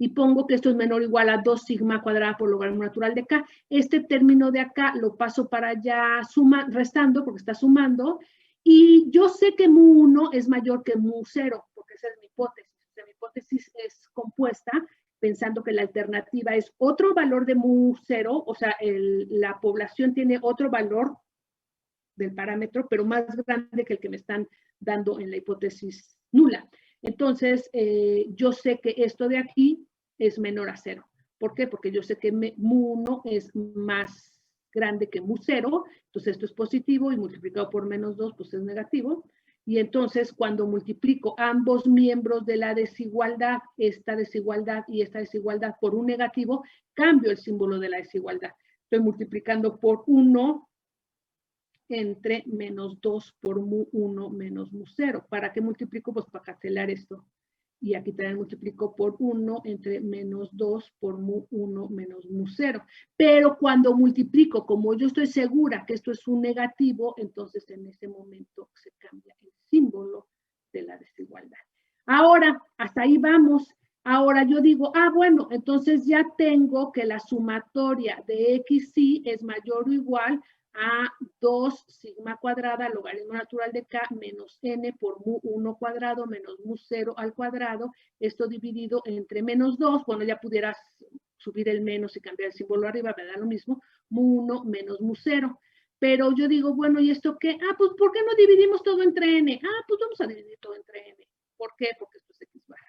Y pongo que esto es menor o igual a 2 sigma cuadrada por logaritmo natural de k. Este término de acá lo paso para allá restando, porque está sumando. Y yo sé que mu 1 es mayor que mu 0, porque esa es mi hipótesis. O sea, mi hipótesis es compuesta, pensando que la alternativa es otro valor de mu 0, o sea, la población tiene otro valor del parámetro, pero más grande que el que me están dando en la hipótesis nula. Entonces, yo sé que esto de aquí es menor a 0. ¿Por qué? Porque yo sé que mu 1 es más grande que mu 0, entonces esto es positivo y multiplicado por menos 2, pues es negativo. Y entonces, cuando multiplico ambos miembros de la desigualdad, esta desigualdad y esta desigualdad por un negativo, cambio el símbolo de la desigualdad. Estoy multiplicando por 1 entre menos 2 por mu 1 menos mu 0. ¿Para qué multiplico? Pues para cancelar esto. Y aquí también multiplico por 1 entre menos 2 por mu 1 menos mu 0. Pero cuando multiplico, como yo estoy segura que esto es un negativo, entonces en ese momento se cambia el símbolo de la desigualdad. Ahora, hasta ahí vamos. Ahora yo digo, bueno, entonces ya tengo que la sumatoria de XY es mayor o igual a 2 sigma cuadrada logaritmo natural de K menos N por mu 1 cuadrado menos mu 0 al cuadrado, esto dividido entre menos 2, bueno, ya pudieras subir el menos y cambiar el símbolo arriba, me da lo mismo, mu 1 menos mu 0. Pero yo digo, bueno, ¿y esto qué? Pues ¿por qué no dividimos todo entre N? Pues vamos a dividir todo entre N. ¿Por qué? Porque esto es X barra.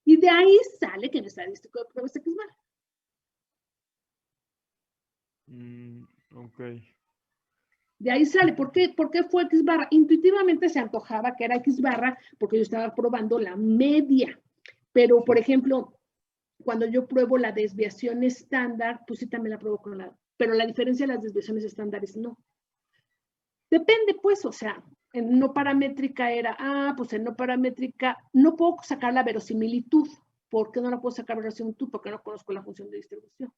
Y de ahí sale que el estadístico de prueba es X barra. Ok. De ahí sale. ¿Por qué fue X barra? Intuitivamente se antojaba que era X barra porque yo estaba probando la media. Pero, por ejemplo, cuando yo pruebo la desviación estándar, pues sí también la pruebo con la... Pero la diferencia de las desviaciones estándares no. Depende, pues, o sea, en no paramétrica era, pues en no paramétrica no puedo sacar la verosimilitud. ¿Por qué no la puedo sacar verosimilitud? Porque no conozco la función de distribución.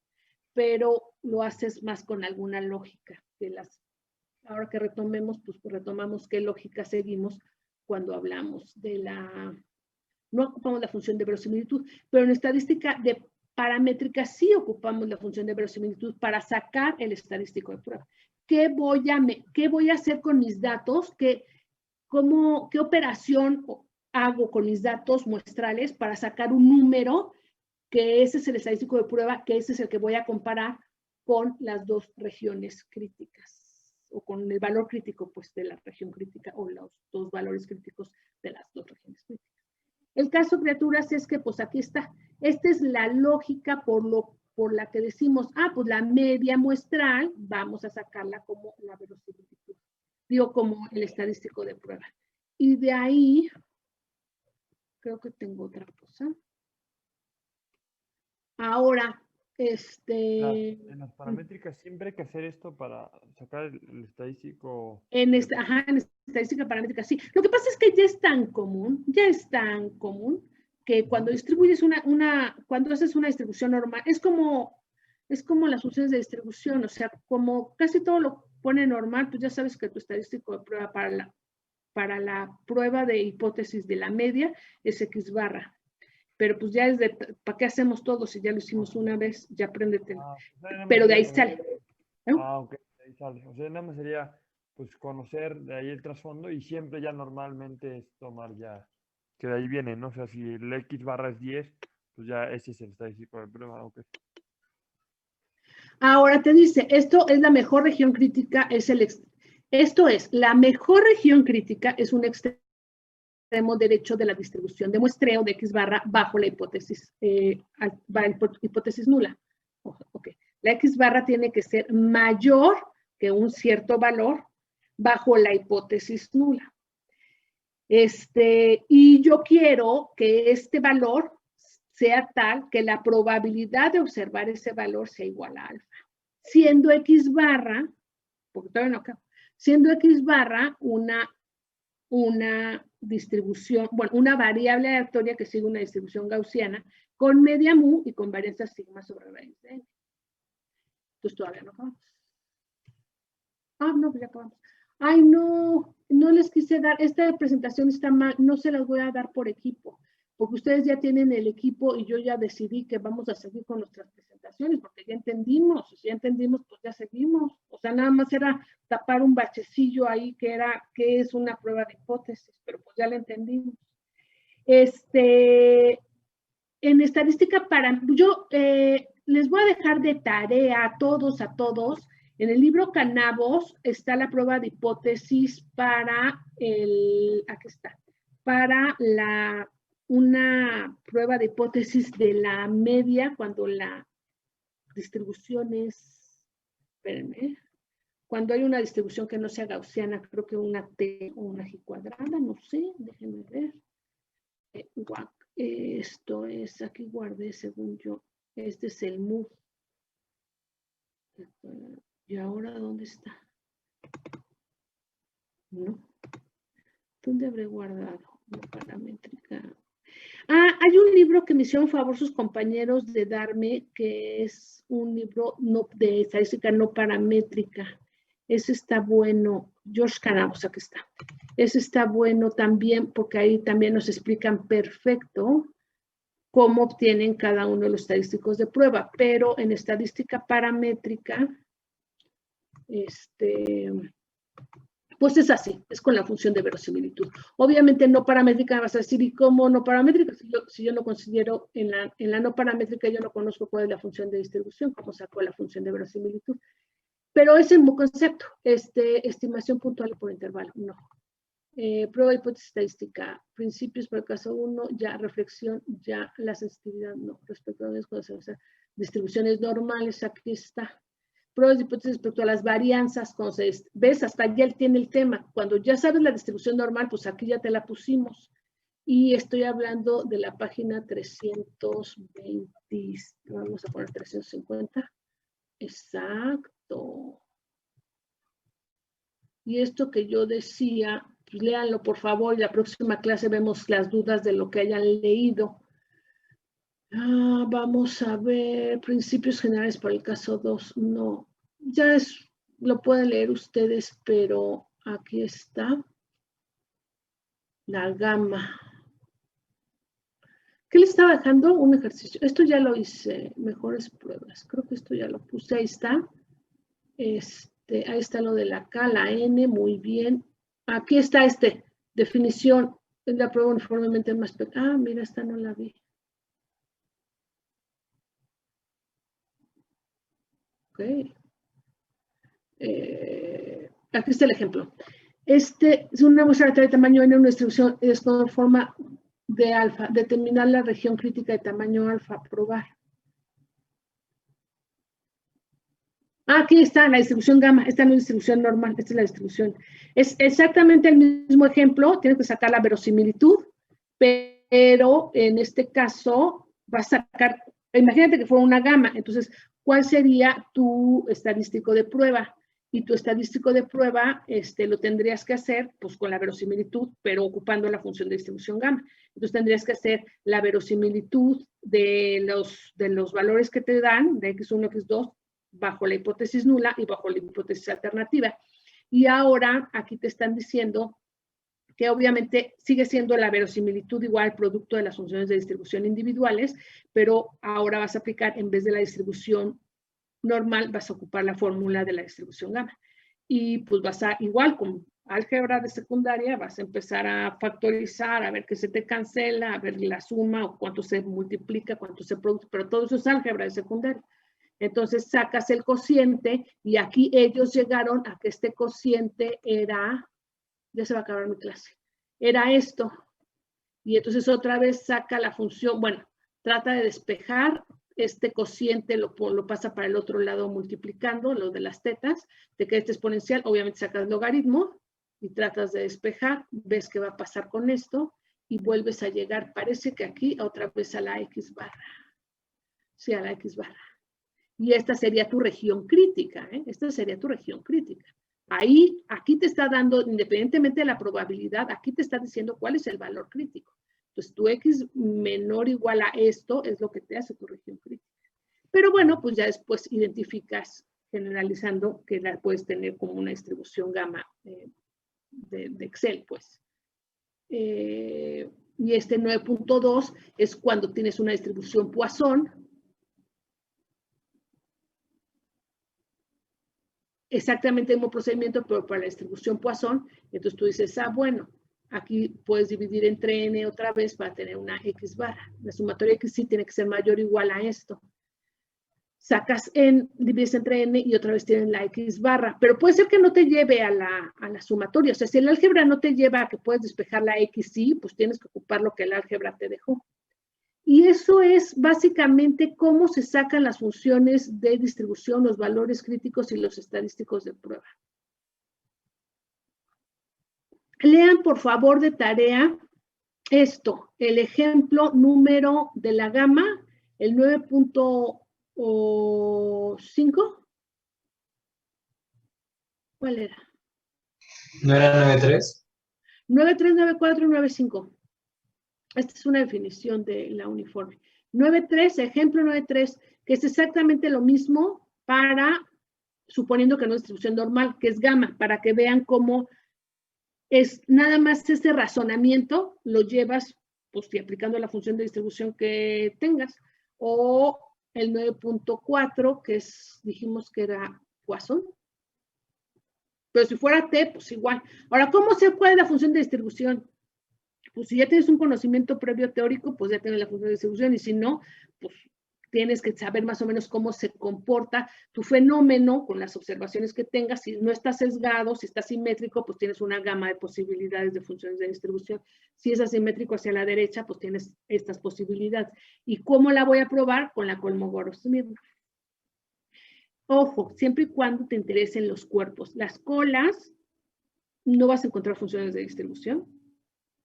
Pero lo haces más con alguna lógica. Ahora que retomemos, pues retomamos qué lógica seguimos cuando hablamos de la... No ocupamos la función de verosimilitud, pero en estadística de paramétrica sí ocupamos la función de verosimilitud para sacar el estadístico de prueba. ¿Qué voy a hacer con mis datos? ¿Qué operación hago con mis datos muestrales para sacar un número que ese es el estadístico de prueba, que ese es el que voy a comparar con las dos regiones críticas o con el valor crítico pues de la región crítica o los dos valores críticos de las dos regiones críticas? El caso, criaturas, es que pues aquí está. Esta es la lógica por la que decimos, pues la media muestral, vamos a sacarla como la verosimilitud. Digo, como el estadístico de prueba. Y de ahí, creo que tengo otra cosa. Ahora, En las paramétricas siempre hay que hacer esto para sacar el estadístico. En estadística paramétrica, sí. Lo que pasa es que ya es tan común que cuando distribuyes cuando haces una distribución normal, es como las funciones de distribución, o sea, como casi todo lo pone normal, pues ya sabes que tu estadístico de prueba para la prueba de hipótesis de la media es X barra. Pero pues ya es ¿para qué hacemos todo? Si ya lo hicimos una vez, ya apréndete. Pero de ahí sale. Ok, de ahí sale. O sea, nada más sería pues conocer de ahí el trasfondo y siempre ya normalmente es tomar ya, que de ahí viene, ¿no? O sea, si el X barra es 10, pues ya ese es el estadístico de prueba, ok. Ahora te dice, esto es la mejor región crítica, la mejor región crítica es un extremo derecho de la distribución de muestreo de X barra bajo la hipótesis nula. Okay. La X barra tiene que ser mayor que un cierto valor bajo la hipótesis nula. Y yo quiero que este valor sea tal que la probabilidad de observar ese valor sea igual a alfa. Siendo X barra, porque todavía no acabo, siendo X barra una distribución, bueno, una variable aleatoria que sigue una distribución gaussiana con media mu y con varianza sigma sobre raíz de n. Entonces todavía no acabamos. No, pues ya acabamos. Ay, no les quise dar, esta presentación está mal, no se las voy a dar por equipo, porque ustedes ya tienen el equipo y yo ya decidí que vamos a seguir con nuestras presentaciones, porque ya entendimos, y si ya entendimos, pues ya seguimos. O sea, nada más era tapar un bachecillo ahí que es una prueba de hipótesis, pero pues ya la entendimos. En estadística yo les voy a dejar de tarea a todos, en el libro Canavos está la prueba de hipótesis para aquí está, para una prueba de hipótesis de la media cuando la distribución es, espérenme, cuando hay una distribución que no sea gaussiana, creo que una T o una G cuadrada, no sé, déjenme ver. Esto es, aquí guardé según yo, este es el mu. ¿Y ahora dónde está? No. ¿Dónde habré guardado? La paramétrica. Hay un libro que me hicieron favor sus compañeros de darme, que es un libro de estadística no paramétrica. Ese está bueno. George Canavos, aquí está. Ese está bueno también, porque ahí también nos explican perfecto cómo obtienen cada uno de los estadísticos de prueba, pero en estadística paramétrica, pues es así, es con la función de verosimilitud. Obviamente no paramétrica vas a decir, ¿y cómo no paramétrica? Si yo no considero, en la no paramétrica yo no conozco cuál es la función de distribución, cómo saco la función de verosimilitud. Pero es el mismo concepto, estimación puntual por intervalo, no. Prueba, hipótesis, estadística, principios para el caso 1, ya, reflexión, ya, la sensitividad, no. Respecto a las cosas, distribuciones normales, aquí está. Pruebas de hipótesis respecto a las varianzas, ves, hasta ya él tiene el tema. Cuando ya sabes la distribución normal, pues aquí ya te la pusimos. Y estoy hablando de la página 320, vamos a poner 350. Exacto. Y esto que yo decía, pues léanlo por favor, y la próxima clase vemos las dudas de lo que hayan leído. Vamos a ver, principios generales para el caso 2. No, ya lo pueden leer ustedes, pero aquí está la gama. ¿Qué le estaba dejando? Un ejercicio. Esto ya lo hice, mejores pruebas. Creo que esto ya lo puse, ahí está. Ahí está lo de la K, la N, muy bien. Aquí está definición. Es la prueba uniformemente más pequeña. Mira, esta no la vi. Ok. Aquí está el ejemplo. Es una muestra de tamaño N, una distribución es con forma de alfa. Determinar la región crítica de tamaño alfa. Probar. Aquí está la distribución gamma. Esta no es distribución normal. Esta es la distribución. Es exactamente el mismo ejemplo. Tienes que sacar la verosimilitud, pero en este caso vas a sacar, imagínate que fuera una gama. Entonces, ¿cuál sería tu estadístico de prueba? Y tu estadístico de prueba lo tendrías que hacer pues con la verosimilitud, pero ocupando la función de distribución gamma. Entonces tendrías que hacer la verosimilitud de los valores que te dan, de X1, X2, bajo la hipótesis nula y bajo la hipótesis alternativa. Y ahora aquí te están diciendo que obviamente sigue siendo la verosimilitud igual producto de las funciones de distribución individuales, pero ahora vas a aplicar, en vez de la distribución normal, vas a ocupar la fórmula de la distribución gamma. Y pues vas a, igual con álgebra de secundaria, vas a empezar a factorizar, a ver qué se te cancela, a ver la suma o cuánto se multiplica, cuánto se produce, pero todo eso es álgebra de secundaria. Entonces sacas el cociente y aquí ellos llegaron a que este cociente era, ya se va a acabar mi clase, era esto. Y entonces otra vez saca la función, bueno, trata de despejar este cociente, lo pasa para el otro lado multiplicando, lo de las tetas, te queda este exponencial, obviamente sacas el logaritmo y tratas de despejar, ves qué va a pasar con esto y vuelves a llegar, parece que aquí otra vez a la X barra. Sí, a la X barra. Y esta sería tu región crítica, ¿eh? Esta sería tu región crítica. Ahí, aquí te está dando, independientemente de la probabilidad, aquí te está diciendo cuál es el valor crítico. Entonces, tu X menor o igual a esto es lo que te hace tu región crítica. Pero bueno, pues ya después identificas, generalizando, que la puedes tener como una distribución gamma de Excel, pues. Y este 9.2 es cuando tienes una distribución Poisson. Exactamente el mismo procedimiento, pero para la distribución Poisson. Entonces tú dices, bueno, aquí puedes dividir entre n otra vez para tener una X barra. La sumatoria X sí tiene que ser mayor o igual a esto. Sacas n, divides entre n y otra vez tienes la X barra. Pero puede ser que no te lleve a la sumatoria. O sea, si el álgebra no te lleva a que puedes despejar la X, sí, pues tienes que ocupar lo que el álgebra te dejó. Y eso es básicamente cómo se sacan las funciones de distribución, los valores críticos y los estadísticos de prueba. Lean, por favor, de tarea esto, el ejemplo número de la gama, el 9.5. ¿Cuál era? ¿No era 9.3? 9.3, 9.4, 9.5. Esta es una definición de la uniforme. 9.3, ejemplo 9.3, que es exactamente lo mismo para, suponiendo que no es distribución normal, que es gamma, para que vean cómo es nada más ese razonamiento, lo llevas pues y aplicando la función de distribución que tengas, o el 9.4, que es, dijimos que era Poisson. Pero si fuera T, pues igual. Ahora, ¿cómo se puede la función de distribución? Pues si ya tienes un conocimiento previo teórico, pues ya tienes la función de distribución, y si no, pues tienes que saber más o menos cómo se comporta tu fenómeno con las observaciones que tengas. Si no está sesgado, si está simétrico, pues tienes una gama de posibilidades de funciones de distribución. Si es asimétrico hacia la derecha, pues tienes estas posibilidades. ¿Y cómo la voy a probar? Con la Kolmogorov-Smirnov. Ojo, siempre y cuando te interesen los cuerpos. Las colas, no vas a encontrar funciones de distribución,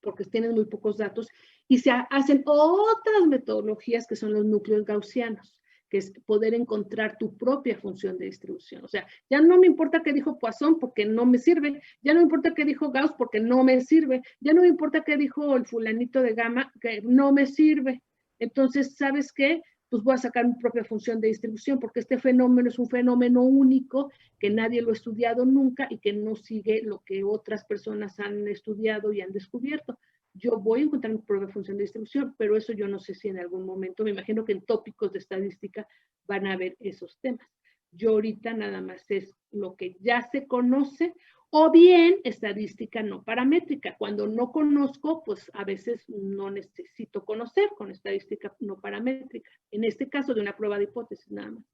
porque tienen muy pocos datos, y se hacen otras metodologías que son los núcleos gaussianos, que es poder encontrar tu propia función de distribución. O sea, ya no me importa qué dijo Poisson porque no me sirve, ya no me importa qué dijo Gauss porque no me sirve, ya no me importa qué dijo el fulanito de Gamma que no me sirve. Entonces, ¿sabes qué? Pues voy a sacar mi propia función de distribución, porque este fenómeno es un fenómeno único que nadie lo ha estudiado nunca y que no sigue lo que otras personas han estudiado y han descubierto. Yo voy a encontrar mi propia función de distribución, pero eso yo no sé si en algún momento, me imagino que en tópicos de estadística van a haber esos temas. Yo ahorita nada más es lo que ya se conoce, o bien estadística no paramétrica. Cuando no conozco, pues a veces no necesito conocer con estadística no paramétrica. En este caso de una prueba de hipótesis nada más.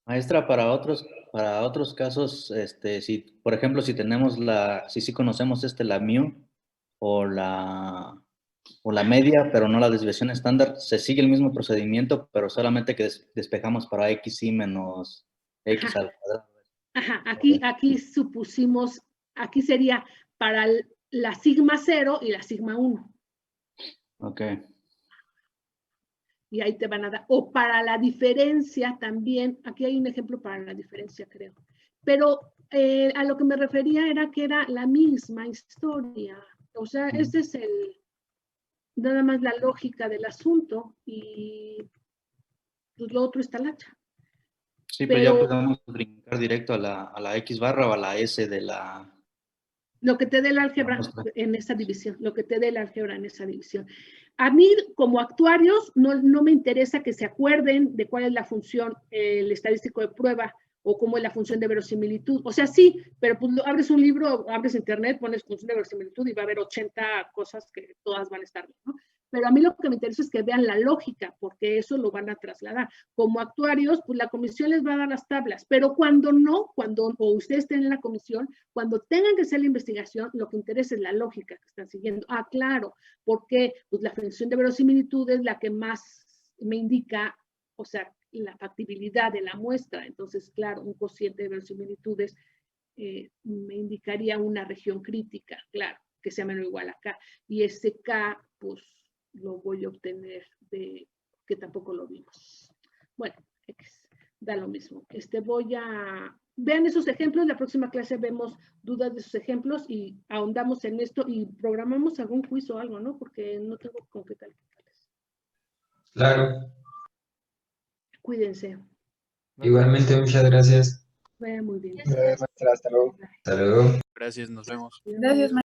Maestra, para otros casos, si, por ejemplo, si tenemos si conocemos la mu o la media, pero no la desviación estándar, se sigue el mismo procedimiento, pero solamente que despejamos para xi menos x al cuadrado. Ajá, aquí supusimos, aquí sería para la sigma 0 y la sigma 1. Ok. Y ahí te van a dar, o para la diferencia también, aquí hay un ejemplo para la diferencia, creo. Pero a lo que me refería era que era la misma historia. O sea, ese es nada más la lógica del asunto, y pues lo otro está lacha. Sí, pero ya podemos brincar directo a la X barra o a la S de la... Lo que te dé el álgebra en esa división, lo que te dé el álgebra en esa división. A mí, como actuarios, no me interesa que se acuerden de cuál es la función, el estadístico de prueba, o cómo es la función de verosimilitud. O sea, sí, pero pues abres un libro, abres internet, pones función de verosimilitud y va a haber 80 cosas que todas van a estar bien, ¿no? Pero a mí lo que me interesa es que vean la lógica, porque eso lo van a trasladar. Como actuarios, pues la comisión les va a dar las tablas, pero cuando o ustedes estén en la comisión, cuando tengan que hacer la investigación, lo que interesa es la lógica que están siguiendo. Ah, claro, porque pues la función de verosimilitud es la que más me indica, o sea, la factibilidad de la muestra. Entonces, claro, un cociente de verosimilitudes me indicaría una región crítica, claro, que sea menor o igual a K. Y ese K, pues, lo voy a obtener que tampoco lo vimos. Bueno, da lo mismo. Vean esos ejemplos, la próxima clase vemos dudas de esos ejemplos y ahondamos en esto y programamos algún quiz o algo, ¿no? Porque no tengo con qué calificarles. Claro. Cuídense. Igualmente, muchas gracias. Vaya muy bien. Hasta luego. Hasta luego. Gracias, nos vemos. Gracias,